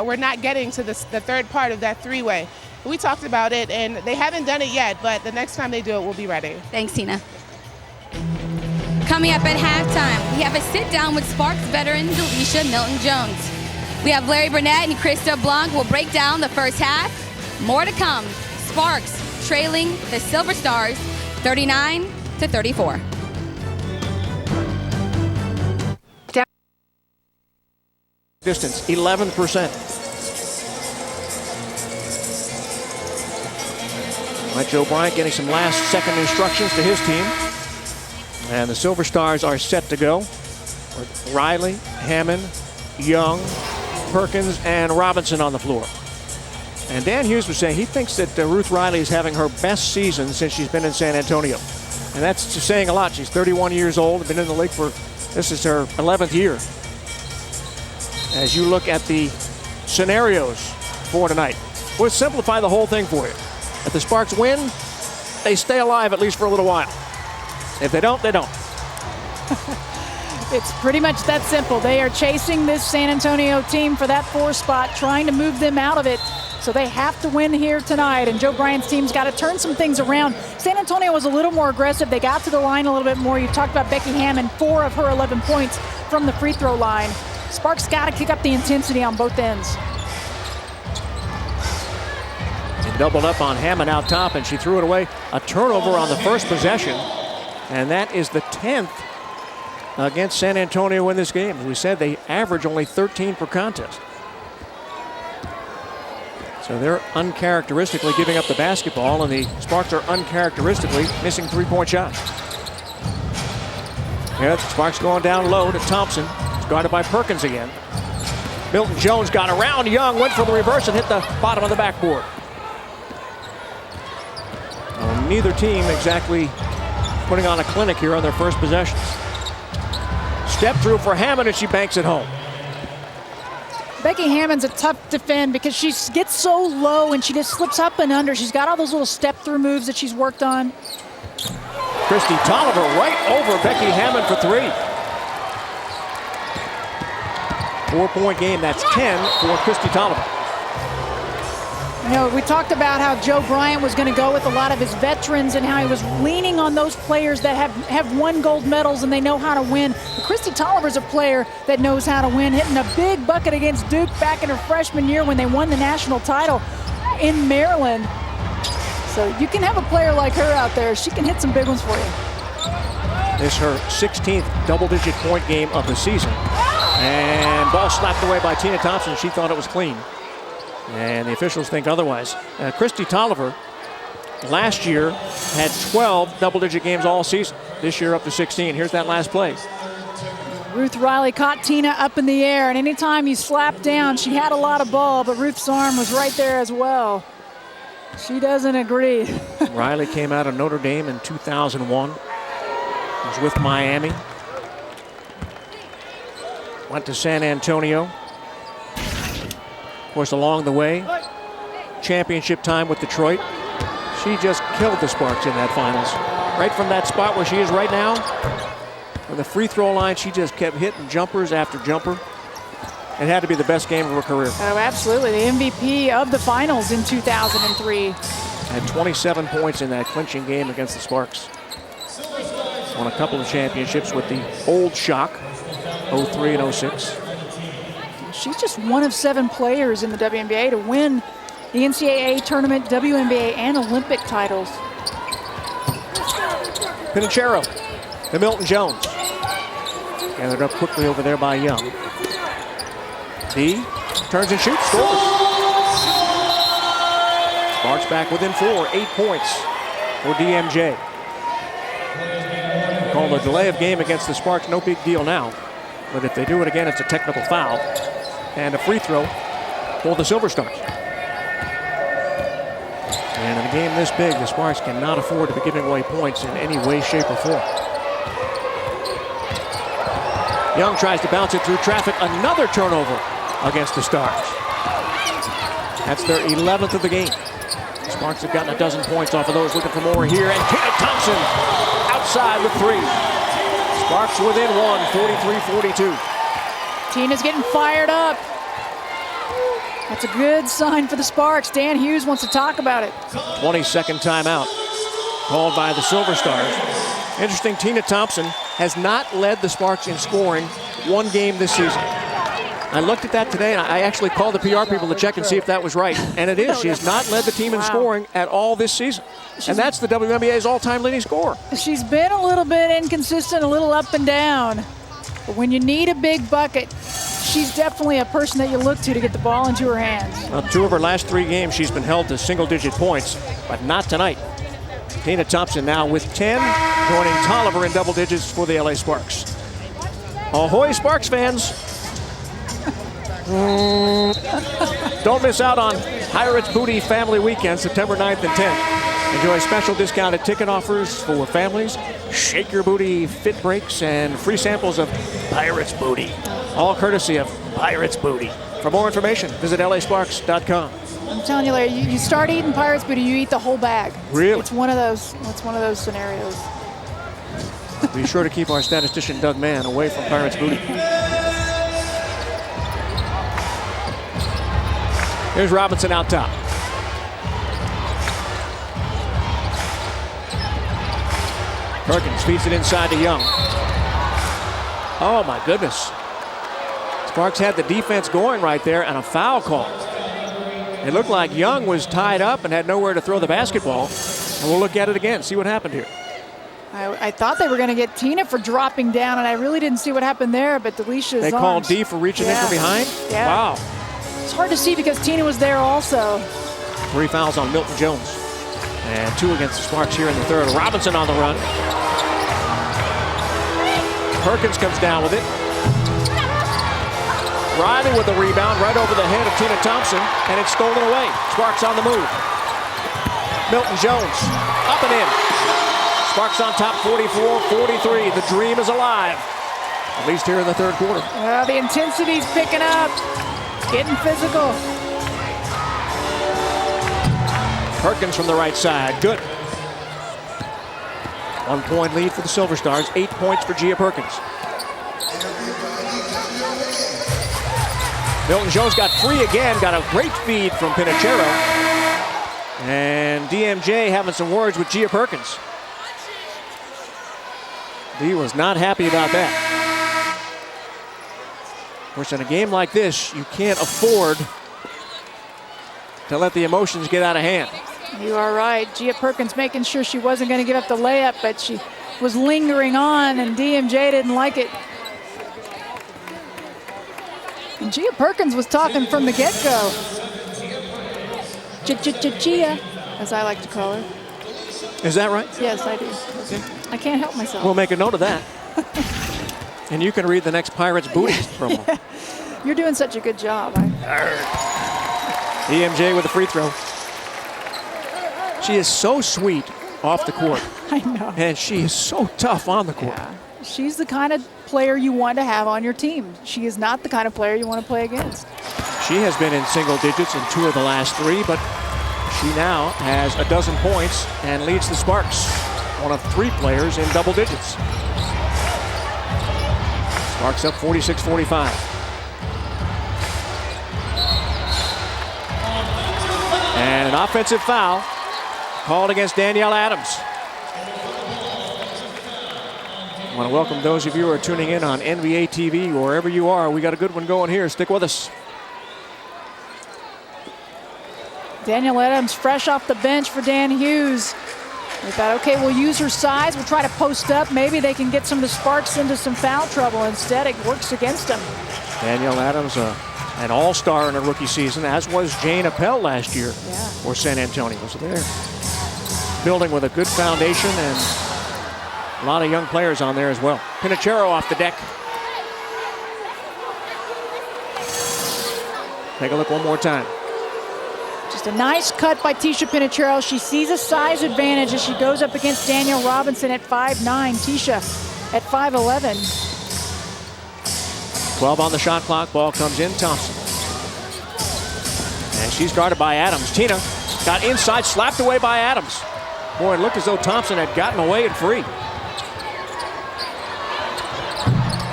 we're not getting to the third part of that three-way. We talked about it, and they haven't done it yet, but the next time they do it, we'll be ready. Thanks, Tina. Coming up at halftime, we have a sit-down with Sparks veteran Delisha Milton-Jones. We have Larry Burnett and Krista Blanc will break down the first half. More to come. Sparks trailing the Silver Stars 39-34. Distance, 11%. Mike Joe Bryant getting some last-second instructions to his team. And the Silver Stars are set to go with Riley, Hammond, Young, Perkins, and Robinson on the floor. And Dan Hughes was saying he thinks that Ruth Riley is having her best season since she's been in San Antonio. And that's just saying a lot. She's 31 years old, been in the league for, this is her 11th year. As you look at the scenarios for tonight, we'll simplify the whole thing for you. If the Sparks win, they stay alive at least for a little while. If they don't, they don't. It's pretty much that simple. They are chasing this San Antonio team for that 4 spot, trying to move them out of it. So they have to win here tonight, and Joe Bryant's team's got to turn some things around. San Antonio was a little more aggressive. They got to the line a little bit more. You talked about Becky Hammond, 4 of her 11 points from the free throw line. Sparks got to kick up the intensity on both ends. They doubled up on Hammond out top, and she threw it away. A turnover on the first possession, and that is the 10th against San Antonio in this game. As we said, they average only 13 per contest. So they're uncharacteristically giving up the basketball, and the Sparks are uncharacteristically missing 3-point shots. Yeah, Sparks going down low to Thompson. It's guarded by Perkins again. Milton Jones got around Young, went for the reverse and hit the bottom of the backboard. Well, neither team exactly putting on a clinic here on their first possessions. Step through for Hammond and she banks it home. Becky Hammond's a tough defend because she gets so low and she just slips up and under. She's got all those little step through moves that she's worked on. Christy Tolliver right over Becky Hammond for 3. 4-point game, that's 10 for Christy Tolliver. You know, we talked about how Joe Bryant was going to go with a lot of his veterans and how he was leaning on those players that have won gold medals and they know how to win. But Christy Tolliver's a player that knows how to win, hitting a big bucket against Duke back in her freshman year when they won the national title in Maryland. So you can have a player like her out there. She can hit some big ones for you. This is her 16th double-digit point game of the season. And ball slapped away by Tina Thompson. She thought it was clean. And the officials think otherwise. Christy Tolliver last year had 12 double-digit games all season. This year up to 16. Here's that last play. Ruth Riley caught Tina up in the air, and anytime you slap down, she had a lot of ball, but Ruth's arm was right there as well. She doesn't agree. Riley came out of Notre Dame in 2001. Was with Miami. Went to San Antonio. Of course, along the way, championship time with Detroit. She just killed the Sparks in that finals. Right from that spot where she is right now, on the free throw line, she just kept hitting jumpers after jumper. It had to be the best game of her career. Oh, absolutely. The MVP of the finals in 2003. Had 27 points in that clinching game against the Sparks. Won a couple of championships with the old Shock, 03 and 06. She's just one of 7 players in the WNBA to win the NCAA tournament, WNBA, and Olympic titles. Pinachero to Milton Jones. Gathered up quickly over there by Young. D turns and shoots, scores. Sparks back within 4, 8 points for DMJ. Called a delay of game against the Sparks, no big deal now. But if they do it again, it's a technical foul. And a free throw for the Silver Stars. And in a game this big, the Sparks cannot afford to be giving away points in any way, shape, or form. Young tries to bounce it through traffic. Another turnover against the Stars. That's their 11th of the game. The Sparks have gotten a dozen points off of those. Looking for more here. And Tina Thompson outside with 3. Sparks within 1, 43-42. Tina's getting fired up. That's a good sign for the Sparks. Dan Hughes wants to talk about it. 22nd timeout called by the Silver Stars. Interesting, Tina Thompson has not led the Sparks in scoring one game this season. I looked at that today, and I actually called the PR people to check and see if that was right. And it is. She has not led the team in scoring at all this season. And that's the WNBA's all-time leading scorer. She's been a little bit inconsistent, a little up and down. But when you need a big bucket, she's definitely a person that you look to get the ball into her hands. Well, 2 of her last 3 games, she's been held to single-digit points, but not tonight. Tina Thompson now with 10, joining Tolliver in double digits for the LA Sparks. Ahoy, Sparks fans. Don't miss out on Pirates Booty Family Weekend, September 9th and 10th. Enjoy special discounted ticket offers for families, Shake Your Booty fit breaks, and free samples of Pirates Booty. All courtesy of Pirates Booty. For more information, visit LASparks.com. I'm telling you, Larry, you start eating Pirates Booty, you eat the whole bag. Really? It's one of those scenarios. Be sure to keep our statistician Doug Mann away from Pirates Booty. Here's Robinson out top. Perkins feeds it inside to Young. Oh my goodness. Sparks had the defense going right there and a foul call. It looked like Young was tied up and had nowhere to throw the basketball. And we'll look at it again, see what happened here. I thought they were going to get Tina for dropping down, and I really didn't see what happened there, but Delicia's They called D for reaching in from behind? Yeah. Wow. It's hard to see because Tina was there also. 3 fouls on Milton Jones. And 2 against the Sparks here in the third. Robinson on the run. Perkins comes down with it. Riley with the rebound right over the head of Tina Thompson, and it's stolen away. Sparks on the move. Milton Jones, up and in. Sparks on top, 44-43. The dream is alive, at least here in the third quarter. The intensity's picking up. It's getting physical. Perkins from the right side, good. 1 point lead for the Silver Stars, 8 points for Gia Perkins. Milton Jones got free again, got a great feed from Pinachero. And DMJ having some words with Gia Perkins. Dee was not happy about that. Of course, in a game like this, you can't afford to let the emotions get out of hand. You are right. Gia Perkins making sure she wasn't going to give up the layup, but she was lingering on, and DMJ didn't like it. And Gia Perkins was talking from the get-go. Gia, as I like to call her. Is that right? Yes, I do. Okay. I can't help myself. We'll make a note of that. And you can read the next Pirates Booty promo. You're doing such a good job. DMJ with the free throw. She is so sweet off the court. I know. And she is so tough on the court. Yeah. She's the kind of player you want to have on your team. She is not the kind of player you want to play against. She has been in single digits in 2 of the last 3, but she now has 12 points and leads the Sparks. One of 3 players in double digits. Sparks up 46-45. And an offensive foul called against Danielle Adams. I want to welcome those of you who are tuning in on NBA TV or wherever you are. We got a good one going here. Stick with us. Danielle Adams fresh off the bench for Dan Hughes. They thought, okay, we'll use her size. We'll try to post up. Maybe they can get some of the Sparks into some foul trouble. Instead, it works against them. Danielle Adams, an all-star in her rookie season, as was Jane Appel last year for San Antonio. So they're building with a good foundation and a lot of young players on there as well. Pinachero off the deck. Take a look one more time. Just a nice cut by Tisha Pinachero. She sees a size advantage as she goes up against Danielle Robinson at 5'9". Tisha at 5'11". 12 on the shot clock. Ball comes in. Thompson. And she's guarded by Adams. Tina got inside, slapped away by Adams. Boy, it looked as though Thompson had gotten away and free.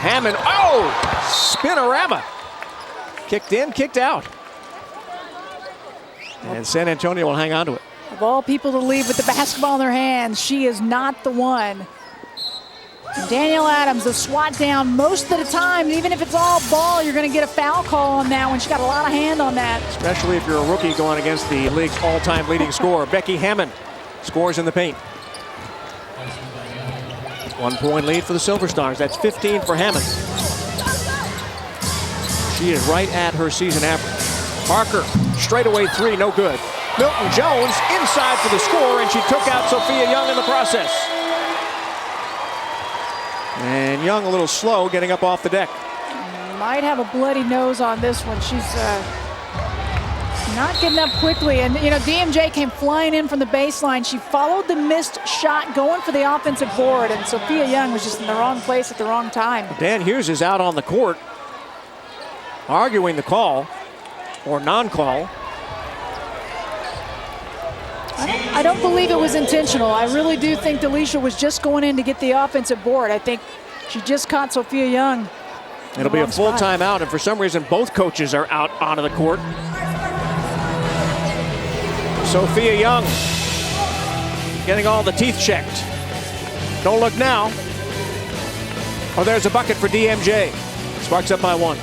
Hammond, oh! Spinorama. Kicked in, kicked out. And San Antonio will hang on to it. Of all people to leave with the basketball in their hands, she is not the one. And Danielle Adams, the swat down most of the time, even if it's all ball, you're going to get a foul call on that one. She got a lot of hand on that. Especially if you're a rookie going against the league's all-time leading scorer. Becky Hammond scores in the paint. 1 point lead for the Silver Stars. That's 15 for Hammond. She is right at her season average. Parker, straightaway 3, no good. Milton Jones inside for the score, and she took out Sophia Young in the process. And Young a little slow getting up off the deck. Might have a bloody nose on this one. She's not getting up quickly. And, you know, DMJ came flying in from the baseline. She followed the missed shot going for the offensive board, and Sophia Young was just in the wrong place at the wrong time. Dan Hughes is out on the court arguing the call or non-call. I don't believe it was intentional. I really do think Delisha was just going in to get the offensive board. I think she just caught Sophia Young. It'll be a full timeout, and for some reason both coaches are out onto the court. Sophia Young getting all the teeth checked. Don't look now. Oh, there's a bucket for DMJ. Sparks up by 1.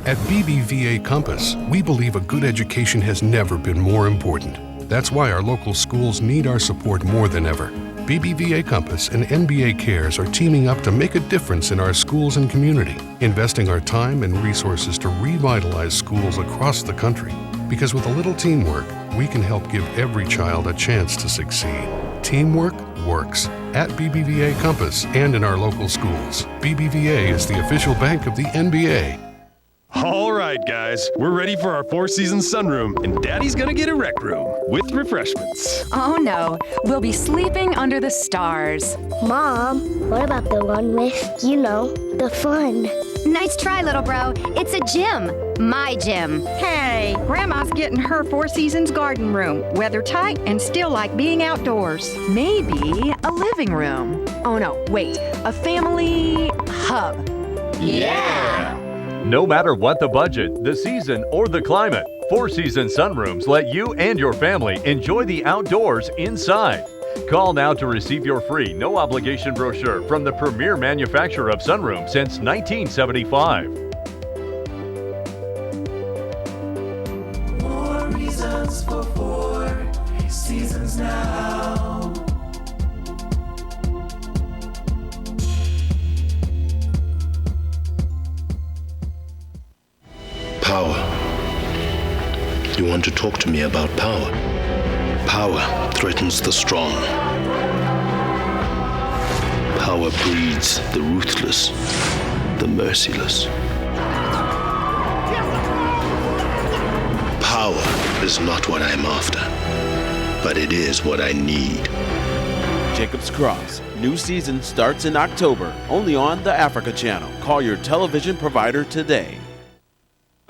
At BBVA Compass, we believe a good education has never been more important. That's why our local schools need our support more than ever. BBVA Compass and NBA Cares are teaming up to make a difference in our schools and community, investing our time and resources to revitalize schools across the country. Because with a little teamwork, we can help give every child a chance to succeed. Teamwork works, at BBVA Compass and in our local schools. BBVA is the official bank of the NBA. All right, guys, we're ready for our four-seasons sunroom, and Daddy's gonna get a rec room with refreshments. Oh no, we'll be sleeping under the stars. Mom, what about the one with, the fun? Nice try, little bro. It's a gym. My gym. Hey, Grandma's getting her Four Seasons garden room. Weather tight and still like being outdoors. Maybe a living room. Oh no, wait. A family hub. Yeah! No matter what the budget, the season, or the climate, Four Seasons Sunrooms let you and your family enjoy the outdoors inside. Call now to receive your free, no-obligation brochure from the premier manufacturer of sunrooms since 1975. More reasons for Four Seasons now. Power. You want to talk to me about power? Power threatens the strong. Power breeds the ruthless, the merciless. Power is not what I'm after, but it is what I need. Jacob's Cross. New season starts in October, only on the Africa Channel. Call your television provider today.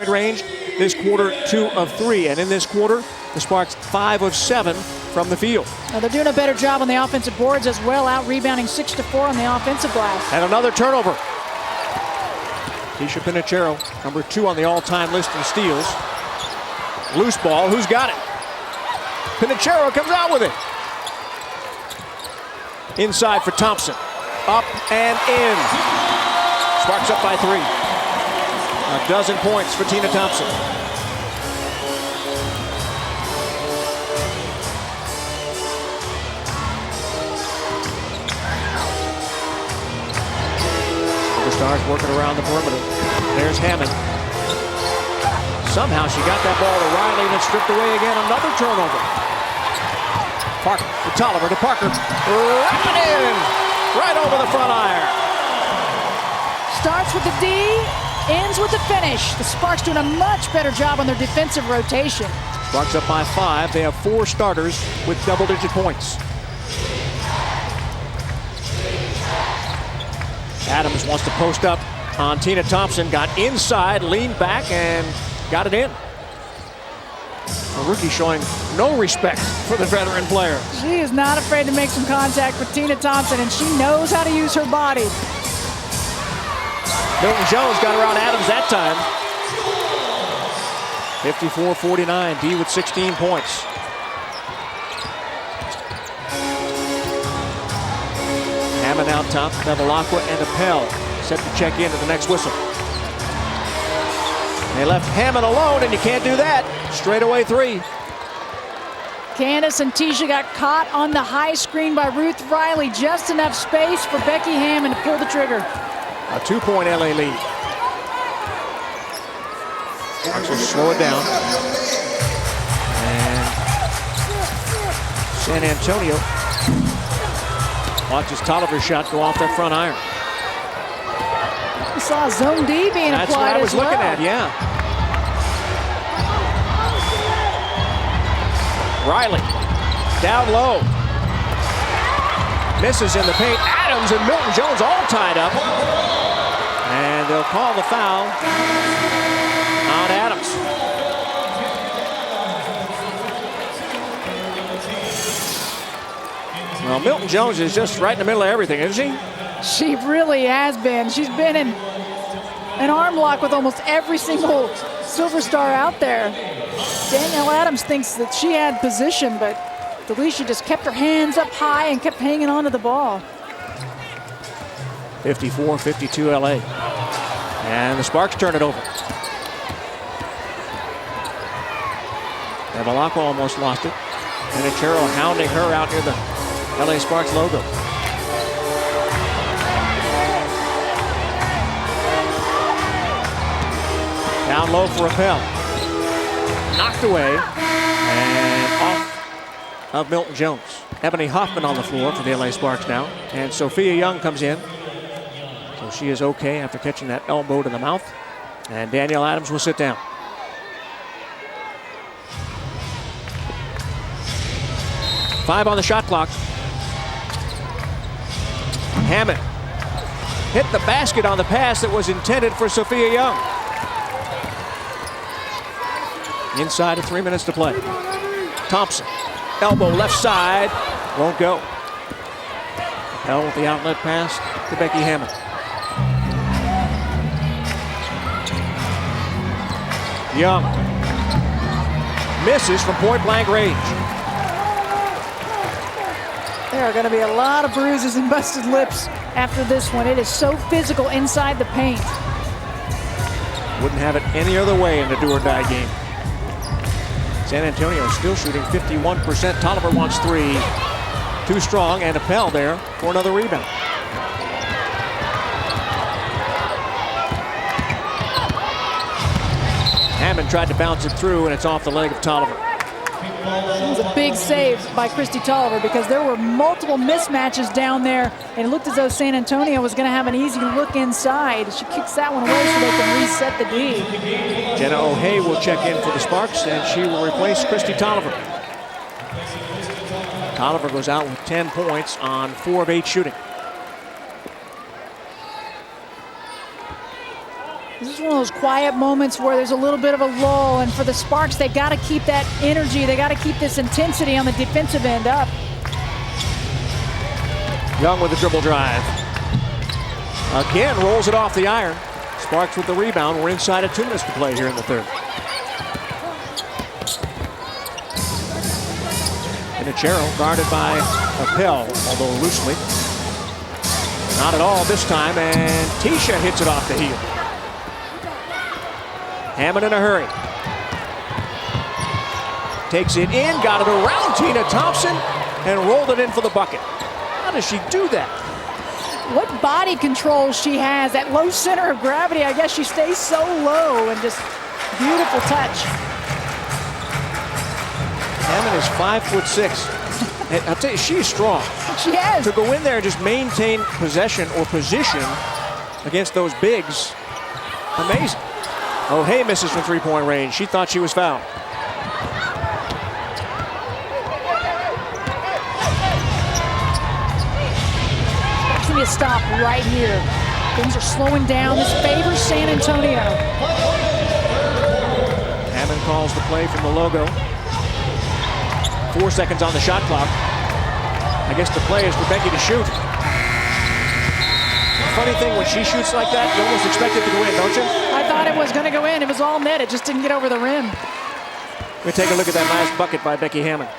Range this quarter, 2 of 3, and in this quarter the Sparks 5 of 7 from the field. Now they're doing a better job on the offensive boards as well, out rebounding 6 to 4 on the offensive glass. And another turnover. Tisha Pinachero, number 2 on the all-time list in steals. Loose ball, who's got it? Pinachero comes out with it. Inside for Thompson. Up and in. Sparks up by 3. A dozen points for Tina Thompson. The Stars working around the perimeter. There's Hammond. Somehow she got that ball to Riley and it's stripped away again. Another turnover. Parker to Tolliver to Parker. Wrap it in. Right over the front iron. Starts with the D. Ends with the finish. The Sparks doing a much better job on their defensive rotation. Sparks up by 5. They have 4 starters with double-digit points. Adams wants to post up on Tina Thompson. Got inside, leaned back, and got it in. A rookie showing no respect for the veteran player. She is not afraid to make some contact with Tina Thompson, and she knows how to use her body. Milton Jones got around Adams that time. 54-49, D with 16 points. Hammond out top, Bevilacqua and Appel set to check in at the next whistle. They left Hammond alone, and you can't do that. Straightaway 3. Candace and Tisha got caught on the high screen by Ruth Riley. Just enough space for Becky Hammond to pull the trigger. A 2-point LA lead. Sparks will slow it down. And San Antonio watches Tolliver's shot go off that front iron. We saw zone D being That's applied what I was as well. looking at, yeah. Riley, down low. Misses in the paint. Adams and Milton Jones all tied up. And they'll call the foul on Adams. Well, Milton Jones is just right in the middle of everything, isn't she? She really has been. She's been in an arm lock with almost every single Silver Star out there. Danielle Adams thinks that she had position, but Delisha just kept her hands up high and kept hanging on to the ball. 54-52 LA. And the Sparks turn it over. Bevilacqua almost lost it. Pinachero hounding her out near the LA Sparks logo. Down low for Appel. Knocked away and off of Milton Jones. Ebony Hoffman on the floor for the LA Sparks now. And Sophia Young comes in. So she is okay after catching that elbow to the mouth. And Danielle Adams will sit down. Five on the shot clock. Hammond hit the basket on the pass that was intended for Sophia Young. Inside of 3 minutes to play. Thompson, elbow left side, won't go. Bell with the outlet pass to Becky Hammond. Young misses from point blank range. There are going to be a lot of bruises and busted lips after this one. It is so physical inside the paint. Wouldn't have it any other way in the do-or-die game. San Antonio is still shooting 51%. Tolliver wants three. Too strong, and Appel there for another rebound. Hammond tried to bounce it through, and it's off the leg of Tolliver. It was a big save by Christy Tolliver because there were multiple mismatches down there, and it looked as though San Antonio was going to have an easy look inside. She kicks that one away so they can reset the D. Jenna O'Hay will check in for the Sparks, and she will replace Christy Tolliver. Tolliver goes out with 10 points on 4 of 8 shooting. This is one of those quiet moments where there's a little bit of a lull, and for the Sparks, they got to keep that energy. They got to keep this intensity on the defensive end up. Young with the dribble drive. Again, rolls it off the iron. Sparks with the rebound. We're inside of 2 minutes to play here in the third. Pinachero guarded by Appel, although loosely. Not at all this time, and Tisha hits it off the heel. Hammond in a hurry. Takes it in, got it around Tina Thompson, and rolled it in for the bucket. How does she do that? What body control she has, that low center of gravity. I guess she stays so low, and just beautiful touch. Hammond is 5'6". And I'll tell you, she's strong. She is. To go in there and just maintain possession or position against those bigs, amazing. O'Hay misses from three-point range. She thought she was fouled. That's going to stop right here. Things are slowing down. This favors San Antonio. Hammond calls the play from the logo. 4 seconds on the shot clock. I guess the play is for Becky to shoot. Funny thing, when she shoots like that, you almost expect it to go in, don't you? I thought it was going to go in. It was all net. It just didn't get over the rim. We take a look at that last bucket by Becky Hammond.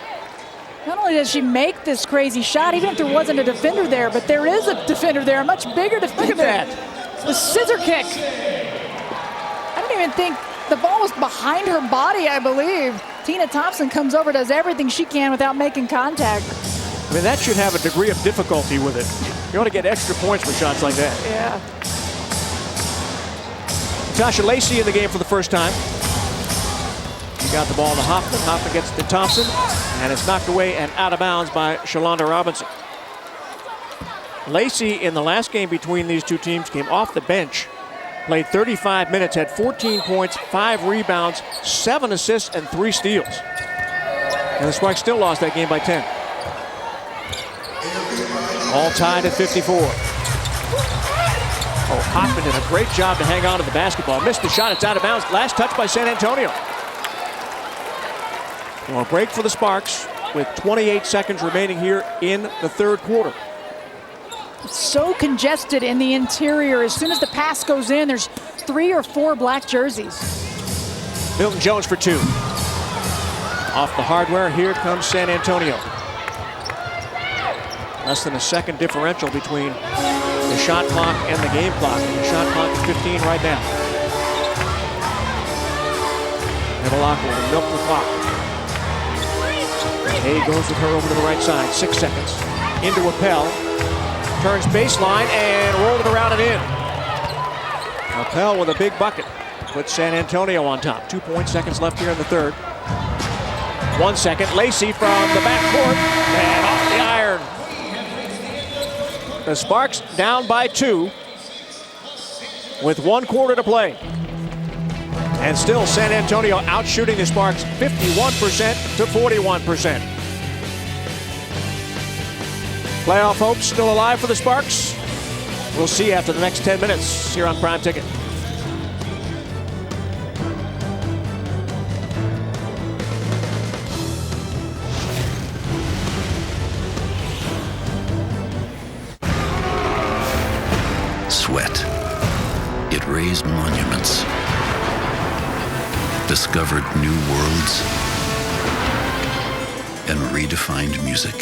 Not only does she make this crazy shot, even if there wasn't a defender there, but there is a defender there, a much bigger defender. Look at that. The scissor kick. I don't even think the ball was behind her body, I believe. Tina Thompson comes over, does everything she can without making contact. I mean, that should have a degree of difficulty with it. You want to get extra points for shots like that. Yeah. Tasha Lacey in the game for the first time. She got the ball to Hoffman. Hoffman gets to Thompson, and it's knocked away and out of bounds by Shalonda Robinson. Lacey, in the last game between these two teams, came off the bench, played 35 minutes, had 14 points, 5 rebounds, 7 assists, and 3 steals. And the Sparks still lost that game by 10. All tied at 54. Oh, Hoffman did a great job to hang on to the basketball. Missed the shot, it's out of bounds. Last touch by San Antonio. Well, a break for the Sparks with 28 seconds remaining here in the third quarter. It's so congested in the interior. As soon as the pass goes in, there's 3 or 4 black jerseys. Milton Jones for 2. Off the hardware, here comes San Antonio. Less than a second differential between the shot clock and the game clock. And the shot clock is 15 right now. Bevilacqua will milk the clock. Hay goes with her over to the right side. 6 seconds. Into Appel. Turns baseline and rolled it around and in. Appel with a big bucket. Puts San Antonio on top. 2 seconds left here in the third. 1 second. Lacey from the backcourt and off the iron. The Sparks down by 2 with 1 quarter to play. And still San Antonio outshooting the Sparks 51% to 41%. Playoff hopes still alive for the Sparks? We'll see after the next 10 minutes here on Prime Ticket. Sweat. It raised monuments, discovered new worlds, and redefined music.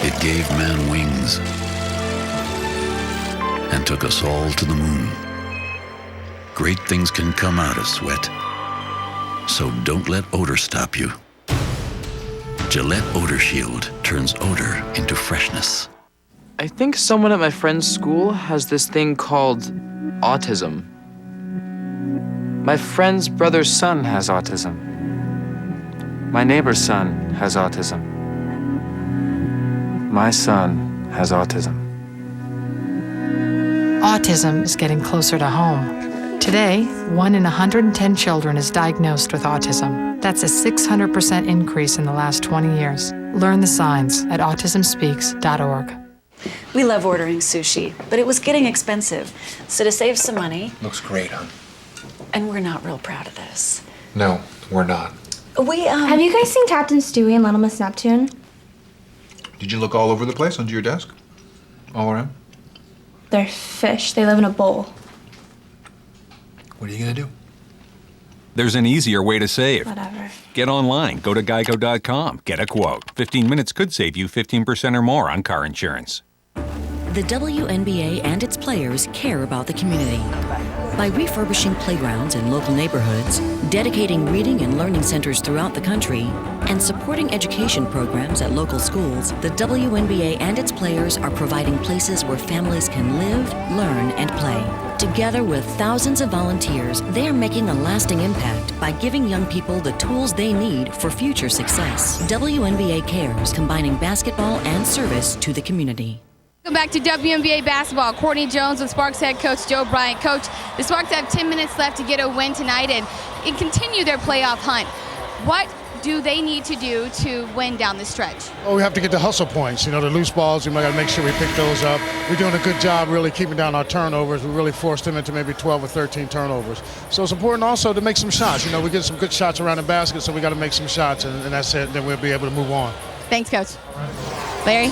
It gave man wings and took us all to the moon. Great things can come out of sweat, so don't let odor stop you. Gillette Odor Shield turns odor into freshness. I think someone at my friend's school has this thing called autism. My friend's brother's son has autism. My neighbor's son has autism. My son has autism. Autism is getting closer to home. Today, 1 in 110 children is diagnosed with autism. That's a 600% increase in the last 20 years. Learn the signs at autismspeaks.org. We love ordering sushi, but it was getting expensive. So to save some money, Looks great, hon. and we're not real proud of this. No, we're not. Have you guys seen Captain Stewie and Little Miss Neptune? Did you look all over the place under your desk? All around? They're fish. They live in a bowl. What are you gonna do? There's an easier way to save. Whatever. Get online, go to geico.com, get a quote. 15 minutes could save you 15% or more on car insurance. The WNBA and its players care about the community. By refurbishing playgrounds in local neighborhoods, dedicating reading and learning centers throughout the country, and supporting education programs at local schools, the WNBA and its players are providing places where families can live, learn, and play. Together with thousands of volunteers, they are making a lasting impact by giving young people the tools they need for future success. WNBA Cares, combining basketball and service to the community. Welcome back to WNBA basketball. Courtney Jones with Sparks head coach Joe Bryant. Coach, the Sparks have 10 minutes left to get a win tonight and continue their playoff hunt. What do they need to do to win down the stretch? Oh, we have to get the hustle points. You know, the loose balls, we got to make sure we pick those up. We're doing a good job really keeping down our turnovers. We really forced them into maybe 12 or 13 turnovers. So it's important also to make some shots. You know, we get some good shots around the basket, so we got to make some shots, and that's it. Then we'll be able to move on. Thanks, Coach. Larry?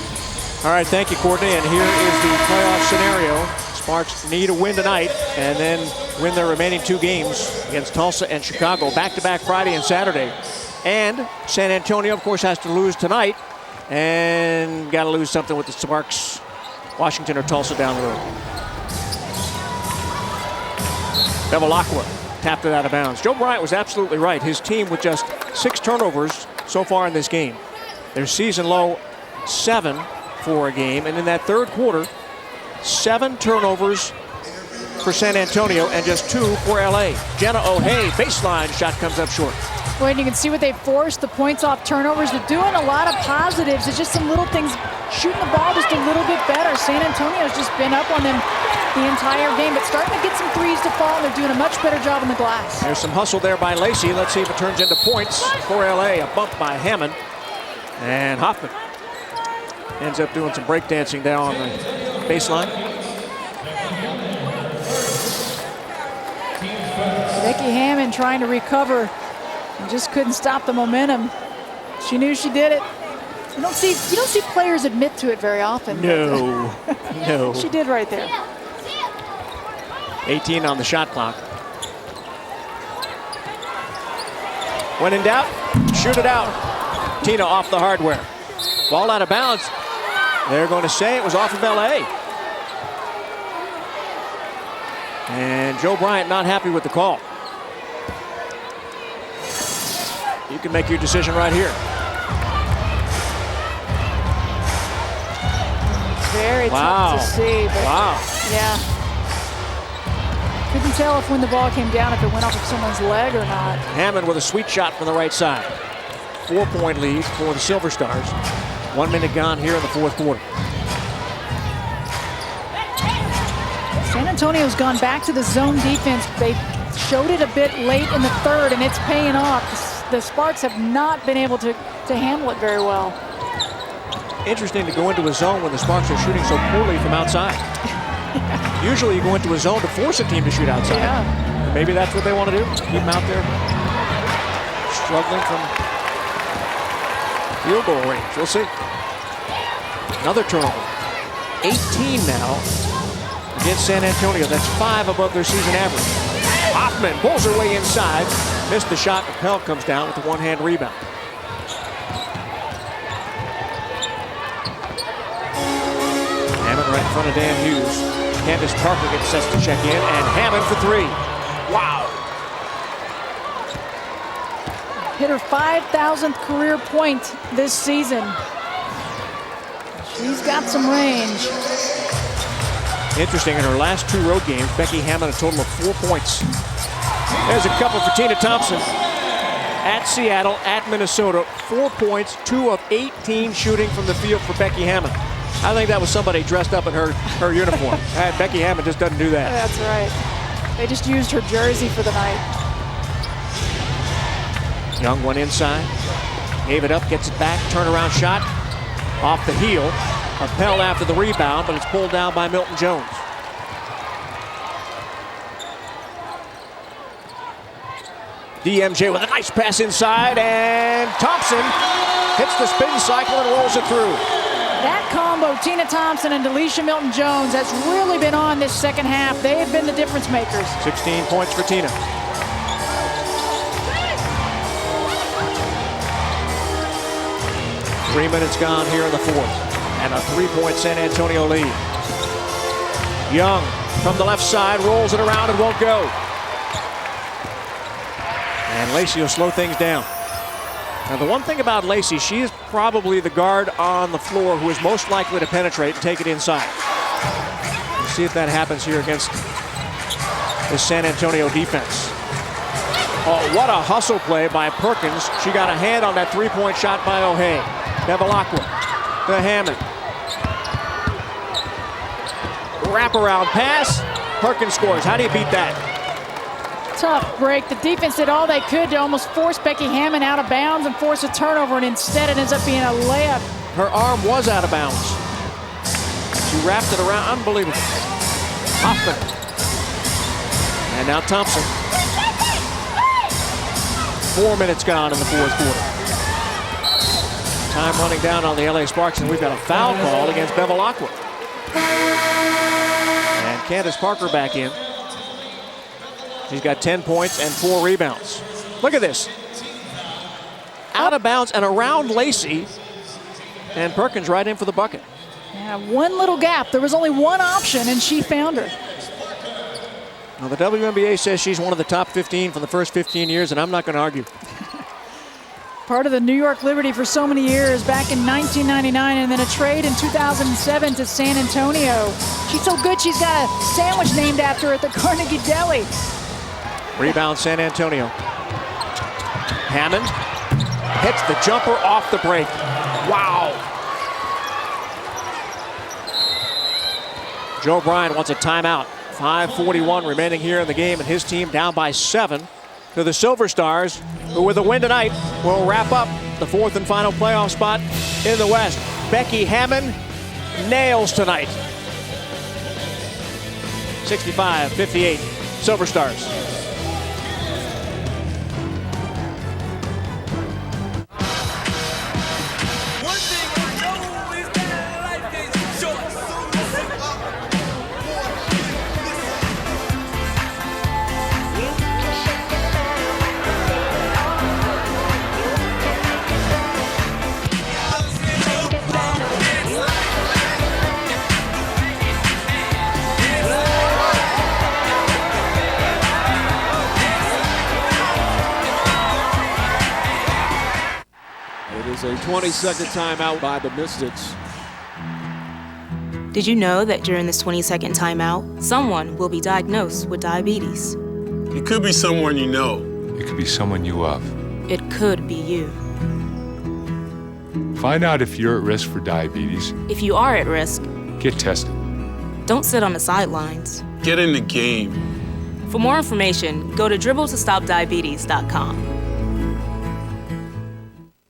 All right, thank you, Courtney. And here is the playoff scenario. Sparks need a win tonight and then win their remaining 2 games against Tulsa and Chicago, back-to-back Friday and Saturday. And San Antonio, of course, has to lose tonight and got to lose something with the Sparks, Washington or Tulsa down the road. Bevilacqua tapped it out of bounds. Joe Bryant was absolutely right. His team with just 6 turnovers so far in this game. Their season low 7 for a game, and in that third quarter, 7 turnovers for San Antonio and just 2 for LA. Jenna O'Hay, baseline shot comes up short. Boy, and you can see what they forced, the points off turnovers. They're doing a lot of positives. It's just some little things, shooting the ball just a little bit better. San Antonio's just been up on them the entire game, but starting to get some threes to fall, and they're doing a much better job on the glass. There's some hustle there by Lacey. Let's see if it turns into points for LA. A bump by Hammond, and Hoffman ends up doing some breakdancing down on the baseline. Becky Hammond trying to recover and just couldn't stop the momentum. She knew she did it. You don't see players admit to it very often. No, no. She did right there. 18 on the shot clock. When in doubt, shoot it out. Tina off the hardware. Ball out of bounds. They're going to say it was off of LA. And Joe Bryant not happy with the call. You can make your decision right here. Very tough to see. But wow. Yeah. Good couldn't tell if when the ball came down if it went off of someone's leg or not. Hammond with a sweet shot from the right side. 4-point lead for the Silver Stars. 1 minute gone here in the fourth quarter. San Antonio's gone back to the zone defense. They showed it a bit late in the third, and it's paying off. The Sparks have not been able to handle it very well. Interesting to go into a zone when the Sparks are shooting so poorly from outside. Usually you go into a zone to force a team to shoot outside. Yeah. Maybe that's what they want to do. Keep them out there struggling from field goal range. We'll see. Another turnover. 18 now against San Antonio. That's 5 above their season average. Hoffman pulls her way inside. Missed the shot. Pell comes down with a one-hand rebound. Hammond right in front of Dan Hughes. Candace Parker gets set to check in, and Hammond for 3. Wow. Hit her 5,000th career point this season. She's got some range. Interesting, in her last 2 road games, Becky Hammond a total of 4 points. There's a couple for Tina Thompson. At Seattle, at Minnesota, 4 points, 2 of 18 shooting from the field for Becky Hammond. I think that was somebody dressed up in her uniform. Becky Hammond just doesn't do that. That's right. They just used her jersey for the night. Young went inside, gave it up, gets it back, turnaround shot, off the heel. Appel after the rebound, but it's pulled down by Milton Jones. DMJ with a nice pass inside, and Thompson hits the spin cycle and rolls it through. That combo, Tina Thompson and Delisha Milton-Jones, has really been on this second half. They have been the difference makers. 16 points for Tina. Three minutes gone here in the fourth, and a 3-point San Antonio lead. Young from the left side rolls it around and won't go. And Lacey will slow things down. Now the one thing about Lacey, she is probably the guard on the floor who is most likely to penetrate and take it inside. We'll see if that happens here against the San Antonio defense. Oh, what a hustle play by Perkins. She got a hand on that 3-point shot by O'Hay. Bevilacqua to Hammond. Wraparound pass. Perkins scores. How do you beat that? Tough break. The defense did all they could to almost force Becky Hammond out of bounds and force a turnover, and instead it ends up being a layup. Her arm was out of bounds. She wrapped it around. Unbelievable. Hoffman. And now Thompson. 4 minutes gone in the fourth quarter. Time running down on the LA Sparks, and we've got a foul call against Bevilacqua. And Candace Parker back in. She's got 10 points and 4 rebounds. Look at this. Out of bounds and around Lacey. And Perkins right in for the bucket. Yeah, one little gap. There was only one option, and she found her. Well, the WNBA says she's one of the top 15 for the first 15 years, and I'm not going to argue. Part of the New York Liberty for so many years, back in 1999, and then a trade in 2007 to San Antonio. She's so good, she's got a sandwich named after her at the Carnegie Deli. Rebound San Antonio. Hammond hits the jumper off the break. Wow. Joe Bryan wants a timeout. 5:41 remaining here in the game, and his team down by 7 to the Silver Stars, who with a win tonight will wrap up the 4th and final playoff spot in the West. Becky Hammond nails tonight. 65-58, Silver Stars. A 20-second timeout by the Mystics. Did you know that during this 20-second timeout, someone will be diagnosed with diabetes? It could be someone you know. It could be someone you love. It could be you. Find out if you're at risk for diabetes. If you are at risk, Get tested. don't sit on the sidelines. Get in the game. For more information, go to dribbletostopdiabetes.com.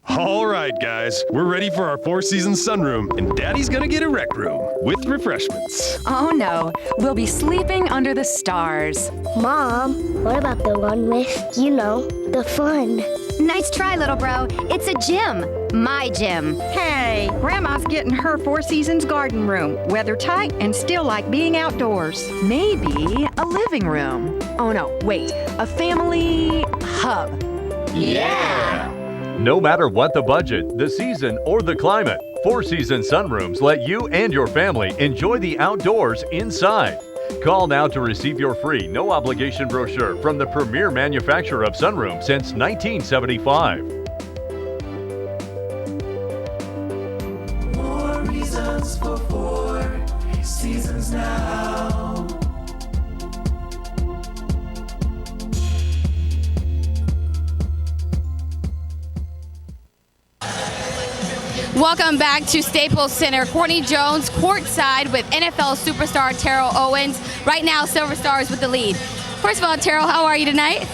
All right, guys, we're ready for our four-season sunroom, and Daddy's gonna get a rec room with refreshments. Oh no, we'll be sleeping under the stars. Mom, what about the one with, the fun? Nice try, little bro. It's a gym. My gym. Hey, Grandma's getting her Four Seasons garden room, weather tight and still like being outdoors. Maybe a living room. Oh no, wait, a family hub. Yeah! No matter what the budget, the season, or the climate, Four Seasons Sunrooms let you and your family enjoy the outdoors inside. Call now to receive your free, no-obligation brochure from the premier manufacturer of sunrooms since 1975. More reasons for Four Seasons now. Welcome back to Staples Center. Courtney Jones courtside with NFL superstar Terrell Owens. Right now, Silver Stars with the lead. First of all, Terrell, how are you tonight?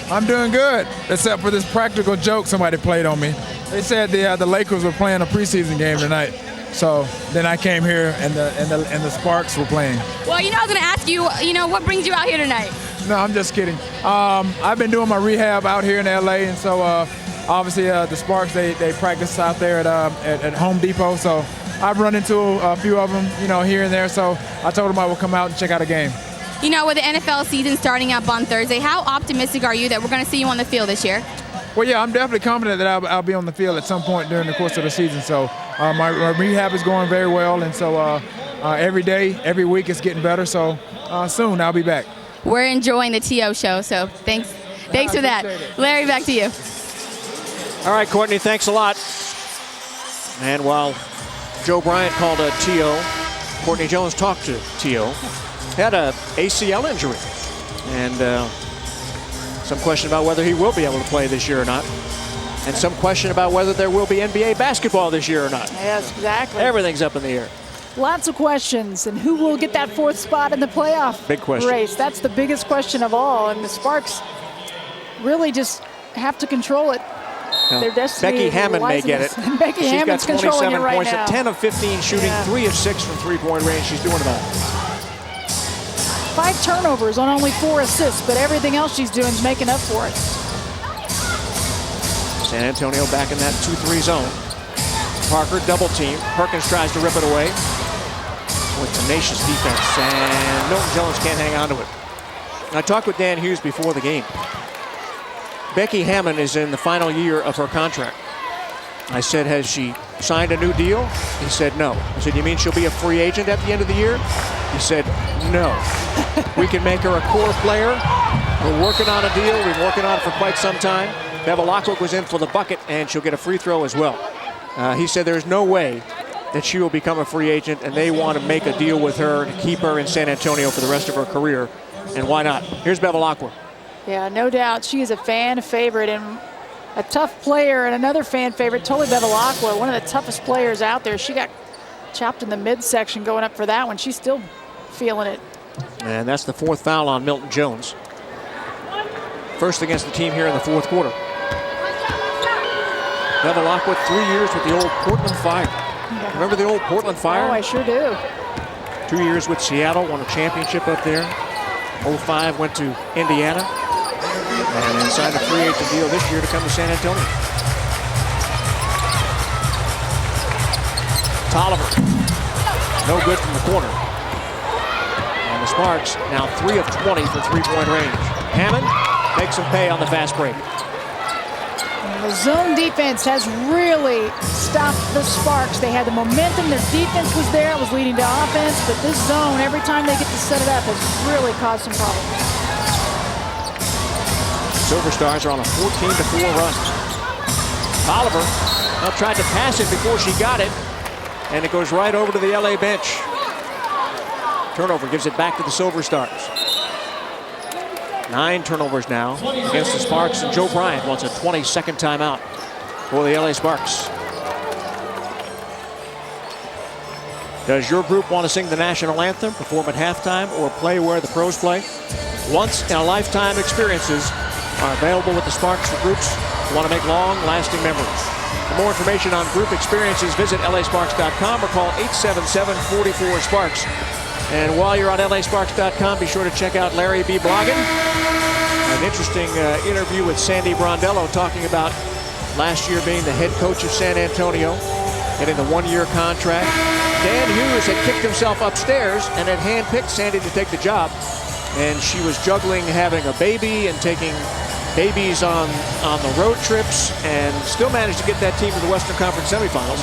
I'm doing good, except for this practical joke somebody played on me. They said the Lakers were playing a preseason game tonight. So then I came here and the Sparks were playing. Well, I was going to ask you, what brings you out here tonight? No, I'm just kidding. I've been doing my rehab out here in LA, and so obviously the Sparks they practice out there at Home Depot. So I've run into a few of them, here and there. So I told them I would come out and check out a game. With the NFL season starting up on Thursday, how optimistic are you that we're going to see you on the field this year? Well, yeah, I'm definitely confident that I'll be on the field at some point during the course of the season. So my rehab is going very well, and so every day, every week, it's getting better. So soon I'll be back. We're enjoying the TO show, so thanks for that. Larry, back to you. All right, Courtney, thanks a lot. And while Joe Bryant called a TO, Courtney Jones talked to TO. Had a ACL injury, and some question about whether he will be able to play this year or not, and some question about whether there will be NBA basketball this year or not. Yes, exactly. Everything's up in the air. Lots of questions, and who will get that fourth spot in the playoff Big question. race? That's the biggest question of all, and the Sparks really just have to control it. Their destiny. Becky Hammond may get it. Becky She's Hammond's got controlling 27 it right points now. at 10 of 15 shooting, 3 of 6 from three-point range. She's doing about 5 turnovers on only 4 assists, but everything else she's doing is making up for it. San Antonio back in that 2-3 zone. Parker double team. Perkins tries to rip it away with tenacious defense, and Milton Jones can't hang on to it. I talked with Dan Hughes before the game. Becky Hammond is in the final year of her contract. I said, has she signed a new deal? He said, no. I said, you mean she'll be a free agent at the end of the year? He said, no. We can make her a core player. We're working on a deal. We've been working on it for quite some time. Bevilacqua was in for the bucket, and she'll get a free throw as well. He said there's no way that she will become a free agent, and they want to make a deal with her to keep her in San Antonio for the rest of her career. And why not? Here's Bevilacqua. Yeah, no doubt. She is a fan favorite and a tough player, and another fan favorite, Toli Bevilacqua, one of the toughest players out there. She got chopped in the midsection going up for that one. She's still feeling it. And that's the 4th foul on Milton Jones. First against the team here in the 4th quarter. Bevilacqua, 3 years with the old Portland Fire. Remember the old Portland Fire? Oh, I sure do. 2 years with Seattle, won a championship up there. 05 went to Indiana. And then signed a free agent deal this year to come to San Antonio. Tolliver, no good from the corner. And the Sparks now 3 of 20 from three-point range. Hammond makes them pay on the fast break. The zone defense has really stopped the Sparks. They had the momentum, their defense was there, it was leading to offense, but this zone, every time they get to set it up, has really caused some problems. Silver Stars are on a 14-4 run. Tolliver tried to pass it before she got it, and it goes right over to the LA bench. Turnover gives it back to the Silver Stars. 9 turnovers now against the Sparks, and Joe Bryant wants a 22nd timeout for the LA Sparks. Does your group want to sing the national anthem, perform at halftime, or play where the pros play? Once-in-a-lifetime experiences are available with the Sparks for groups who want to make long-lasting memories. For more information on group experiences, visit lasparks.com or call 877-44-SPARKS. And while you're on lasparks.com, be sure to check out Larry B. Bloggin. An interesting interview with Sandy Brondello talking about last year being the head coach of San Antonio, getting the 1-year contract. Dan Hughes had kicked himself upstairs and had handpicked Sandy to take the job. And she was juggling having a baby and taking babies on the road trips, and still managed to get that team to the Western Conference semifinals.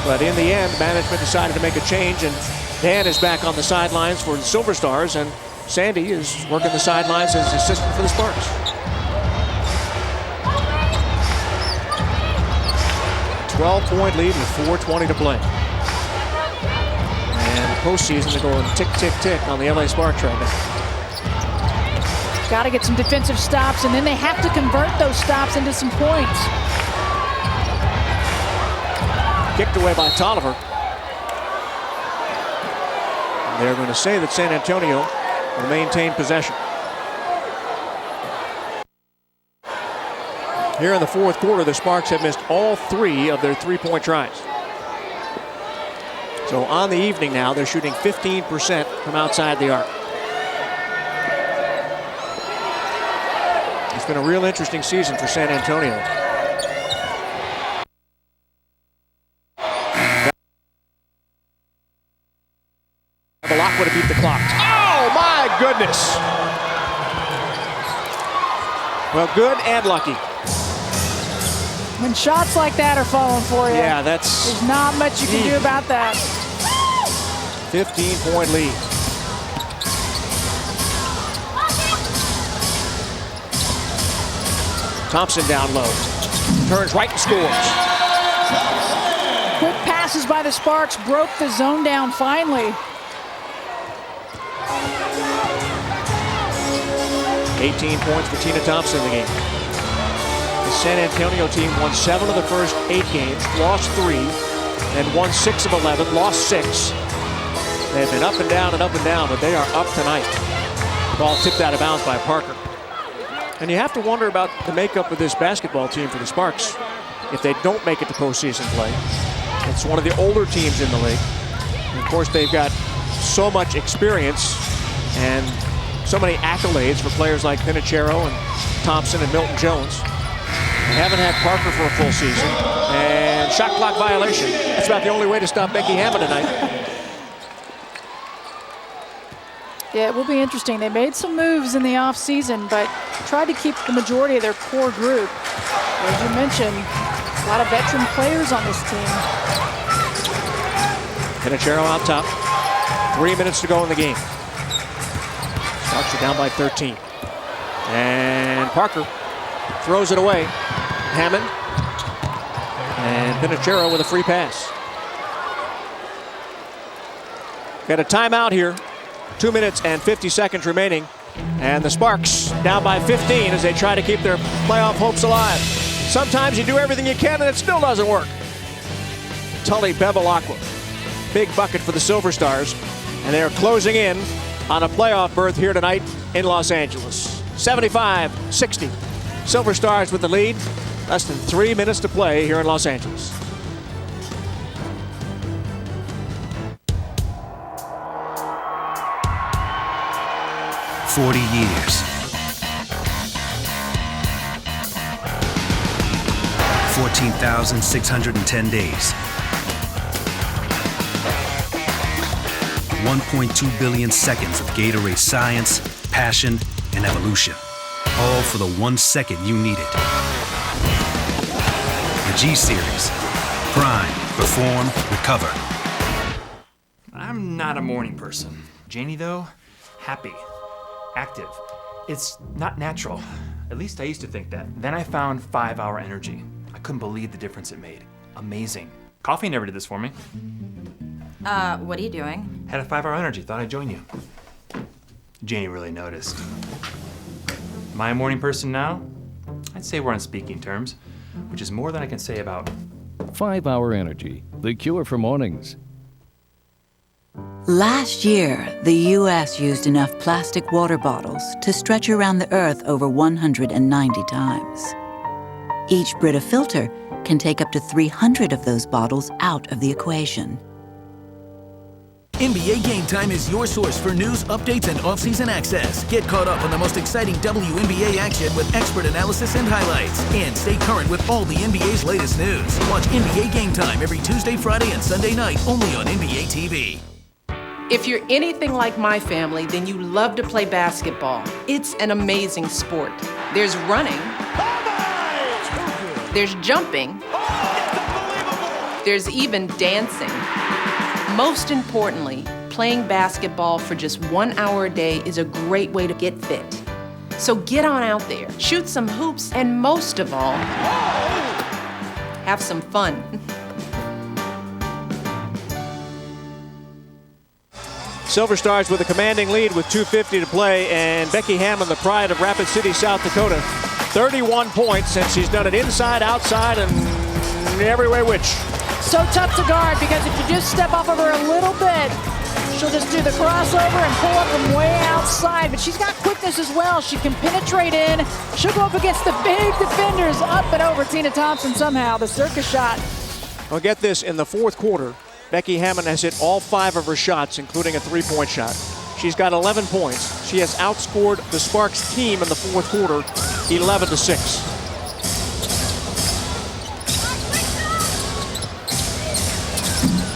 But in the end, management decided to make a change, and Dan is back on the sidelines for the Silver Stars, and Sandy is working the sidelines as assistant for the Sparks. A 12-point lead with 4:20 to play. And the postseason, they're going tick, tick, tick on the LA Sparks right now. Got to get some defensive stops, and then they have to convert those stops into some points. Kicked away by Tolliver. And they're going to say that San Antonio will maintain possession. Here in the fourth quarter, the Sparks have missed all 3 of their 3-point tries. So on the evening now, they're shooting 15% from outside the arc. It's been a real interesting season for San Antonio. Bevilacqua to beat the clock. Oh my goodness! Well, good and lucky. When shots like that are falling for you, yeah, there's not much you can do about that. 15-point lead. Thompson down low. Turns right and scores. Quick passes by the Sparks broke the zone down finally. 18 points for Tina Thompson in the game. The San Antonio team won 7 of the first 8 games, lost 3, and won 6 of 11, lost 6. They've been up and down, but they are up tonight. Ball tipped out of bounds by Parker. And you have to wonder about the makeup of this basketball team for the Sparks if they don't make it to postseason play. It's one of the older teams in the league. And of course, they've got so much experience and so many accolades for players like Pinachero and Thompson and Milton Jones. They haven't had Parker for a full season. And shot clock violation. That's about the only way to stop Becky Hammond tonight. Yeah, it will be interesting. They made some moves in the offseason, but tried to keep the majority of their core group. As you mentioned, a lot of veteran players on this team. Pinachero out top. 3 minutes to go in the game. Sparks are down by 13. And Parker throws it away. Hammond. And Pinachero with a free pass. Got a timeout here. 2 minutes and 50 seconds remaining. And the Sparks down by 15 as they try to keep their playoff hopes alive. Sometimes you do everything you can and it still doesn't work. Tully Bevilacqua. Big bucket for the Silver Stars. And they are closing in on a playoff berth here tonight in Los Angeles. 75-60. Silver Stars with the lead. Less than 3 minutes to play here in Los Angeles. "40 years. 14,610 days. 1.2 billion seconds of Gatorade science, passion, and evolution. All for the 1 second you needed. The G-Series. Prime, perform, recover." I'm not a morning person. Janie, though, happy, active. It's not natural. At least I used to think that. Then I found 5 Hour Energy. I couldn't believe the difference it made. Amazing. Coffee never did this for me. What are you doing? Had a 5-hour energy, thought I'd join you. Janie really noticed. Am I a morning person now? I'd say we're on speaking terms, which is more than I can say about 5-hour energy, the cure for mornings. Last year, the U.S. used enough plastic water bottles to stretch around the Earth over 190 times. Each Brita filter can take up to 300 of those bottles out of the equation. NBA Game Time is your source for news, updates, and off-season access. Get caught up on the most exciting WNBA action with expert analysis and highlights. And stay current with all the NBA's latest news. Watch NBA Game Time every Tuesday, Friday, and Sunday night only on NBA TV. If you're anything like my family, then you love to play basketball. It's an amazing sport. There's running. There's jumping. There's even dancing. Most importantly, playing basketball for just 1 hour a day is a great way to get fit. So get on out there, shoot some hoops, and most of all, have some fun. Silver Stars with a commanding lead with 2:50 to play, and Becky Hammond, the pride of Rapid City, South Dakota, 31 points, and she's done it inside, outside, and every way which. So tough to guard because if you just step off of her a little bit, she'll just do the crossover and pull up from way outside. But she's got quickness as well. She can penetrate in. She'll go up against the big defenders, up and over Tina Thompson somehow, the circus shot. Well, get this, in the fourth quarter, Becky Hammond has hit all 5 of her shots, including a 3-point shot. She's got 11 points. She has outscored the Sparks team in the fourth quarter 11-6.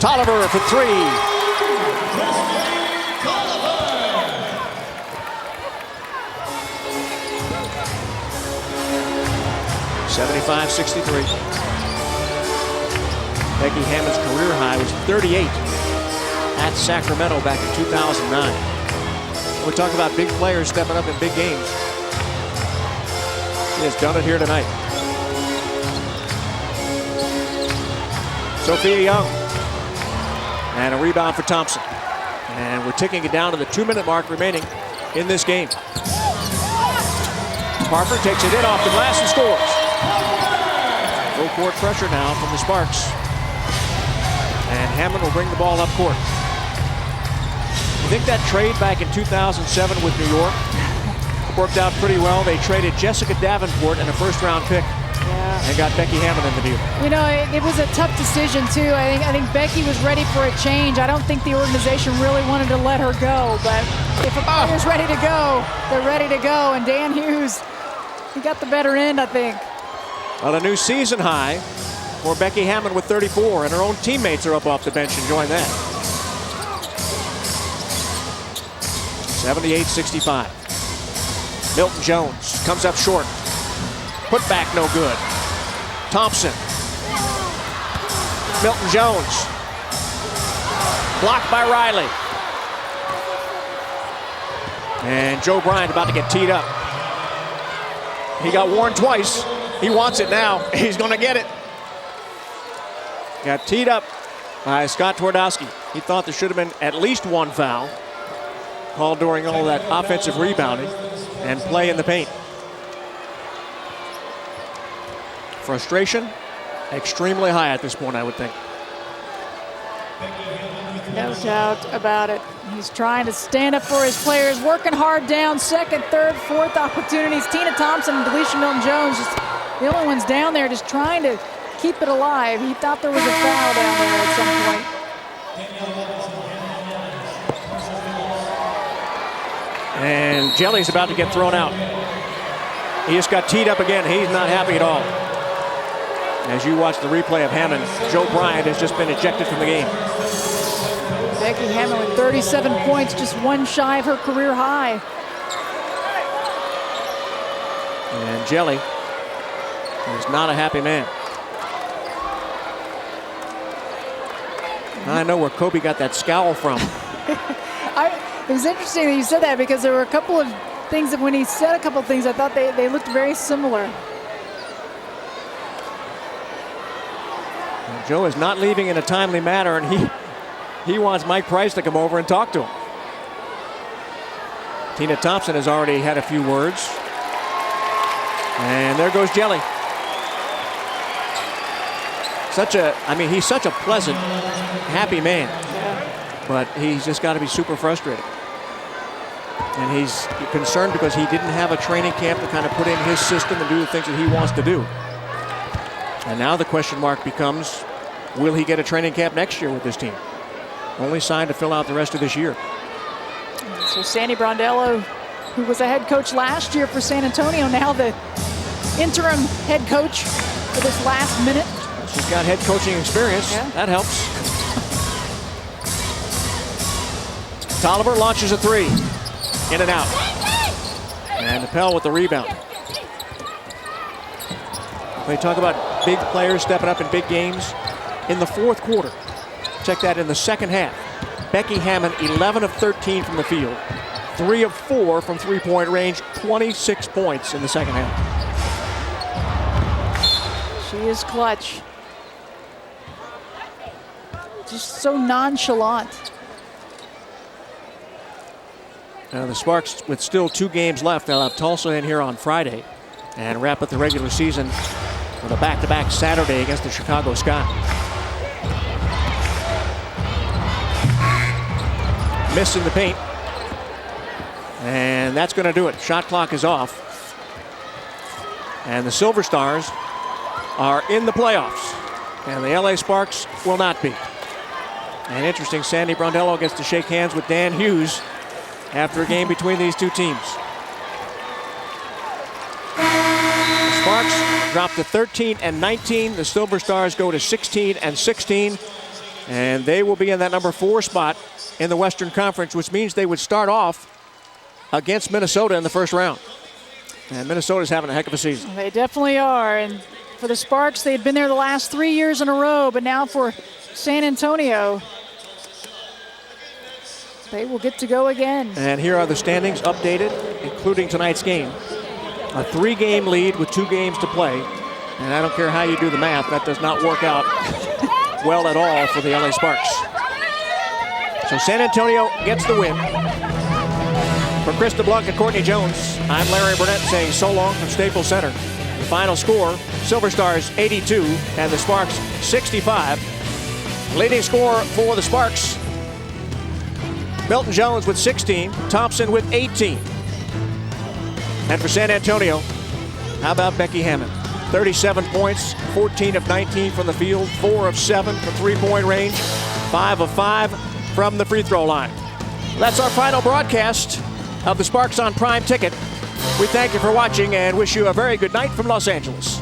Tolliver for 3. 75-63. Becky Hammond's career high was 38 at Sacramento back in 2009. We talk about big players stepping up in big games. She has done it here tonight. Sophia Young. And a rebound for Thompson. And we're ticking it down to the 2-minute mark remaining in this game. Parker takes it in off the glass and scores. Full court pressure now from the Sparks. And Hammond will bring the ball up court. You think that trade back in 2007 with New York worked out pretty well? They traded Jessica Davenport and a first-round pick. And got Becky Hammond in the deal. You know, it was a tough decision, too. I think Becky was ready for a change. I don't think the organization really wanted to let her go. But if a player's ready to go, they're ready to go. And Dan Hughes, he got the better end, I think. Well, a new season high for Becky Hammond with 34. And her own teammates are up off the bench enjoying that. 78-65. Milton Jones comes up short. Put back no good. Thompson. Milton Jones. Blocked by Riley. And Joe Bryant about to get teed up. He got warned twice. He wants it now. He's going to get it. Got teed up by Scott Twardowski. He thought there should have been at least one foul called during all that offensive rebounding and play in the paint. Frustration extremely high at this point, I would think. No doubt about it. He's trying to stand up for his players, working hard down, second, third, fourth opportunities. Tina Thompson and Delisha Milton-Jones, just the only ones down there just trying to keep it alive. He thought there was a foul down there at some point. And Jelly's about to get thrown out. He just got teed up again. He's not happy at all. As you watch the replay of Hammond, Joe Bryant has just been ejected from the game. Becky Hammond with 37 points, just one shy of her career high. And Jelly is not a happy man. I know where Kobe got that scowl from. It was interesting that you said that because there were a couple of things that when he said a couple of things, I thought they looked very similar. Joe is not leaving in a timely manner, and He wants Mike Price to come over and talk to him. Tina Thompson has already had a few words. And there goes Jelly. He's such a pleasant, happy man. But he's just got to be super frustrated. And he's concerned because he didn't have a training camp to kind of put in his system and do the things that he wants to do. And now the question mark becomes, will he get a training camp next year with this team? Only signed to fill out the rest of this year. So Sandy Brondello, who was a head coach last year for San Antonio, now the interim head coach for this last minute. She's got head coaching experience. Yeah. That helps. Tolliver launches a three. In and out. And Appel with the rebound. They talk about big players stepping up in big games. In the fourth quarter, check that, in the second half, Becky Hammond, 11 of 13 from the field, 3 of 4 from three-point range, 26 points in the second half. She is clutch. Just so nonchalant. Now the Sparks, with still 2 games left, they'll have Tulsa in here on Friday and wrap up the regular season with a back-to-back Saturday against the Chicago Sky. Miss in the paint. And that's going to do it. Shot clock is off. And the Silver Stars are in the playoffs. And the LA Sparks will not be. And interesting, Sandy Brondello gets to shake hands with Dan Hughes after a game between these two teams. The Sparks drop to 13-19. The Silver Stars go to 16-16. And they will be in that number 4 spot in the Western Conference, which means they would start off against Minnesota in the first round. And Minnesota's having a heck of a season. They definitely are. And for the Sparks, they had been there the last 3 years in a row, but now for San Antonio, they will get to go again. And here are the standings updated, including tonight's game. A 3-game lead with 2 games to play. And I don't care how you do the math, that does not work out well at all for the LA Sparks. So San Antonio gets the win. For Chris DeBlanc and Courtney Jones, I'm Larry Burnett saying so long from Staples Center. The final score, Silver Stars 82 and the Sparks 65. Leading scorer for the Sparks, Milton Jones with 16, Thompson with 18. And for San Antonio, how about Becky Hammond? 37 points, 14 of 19 from the field, 4 of 7 from three-point range, 5 of 5 from the free throw line. That's our final broadcast of the Sparks on Prime Ticket. We thank you for watching and wish you a very good night from Los Angeles.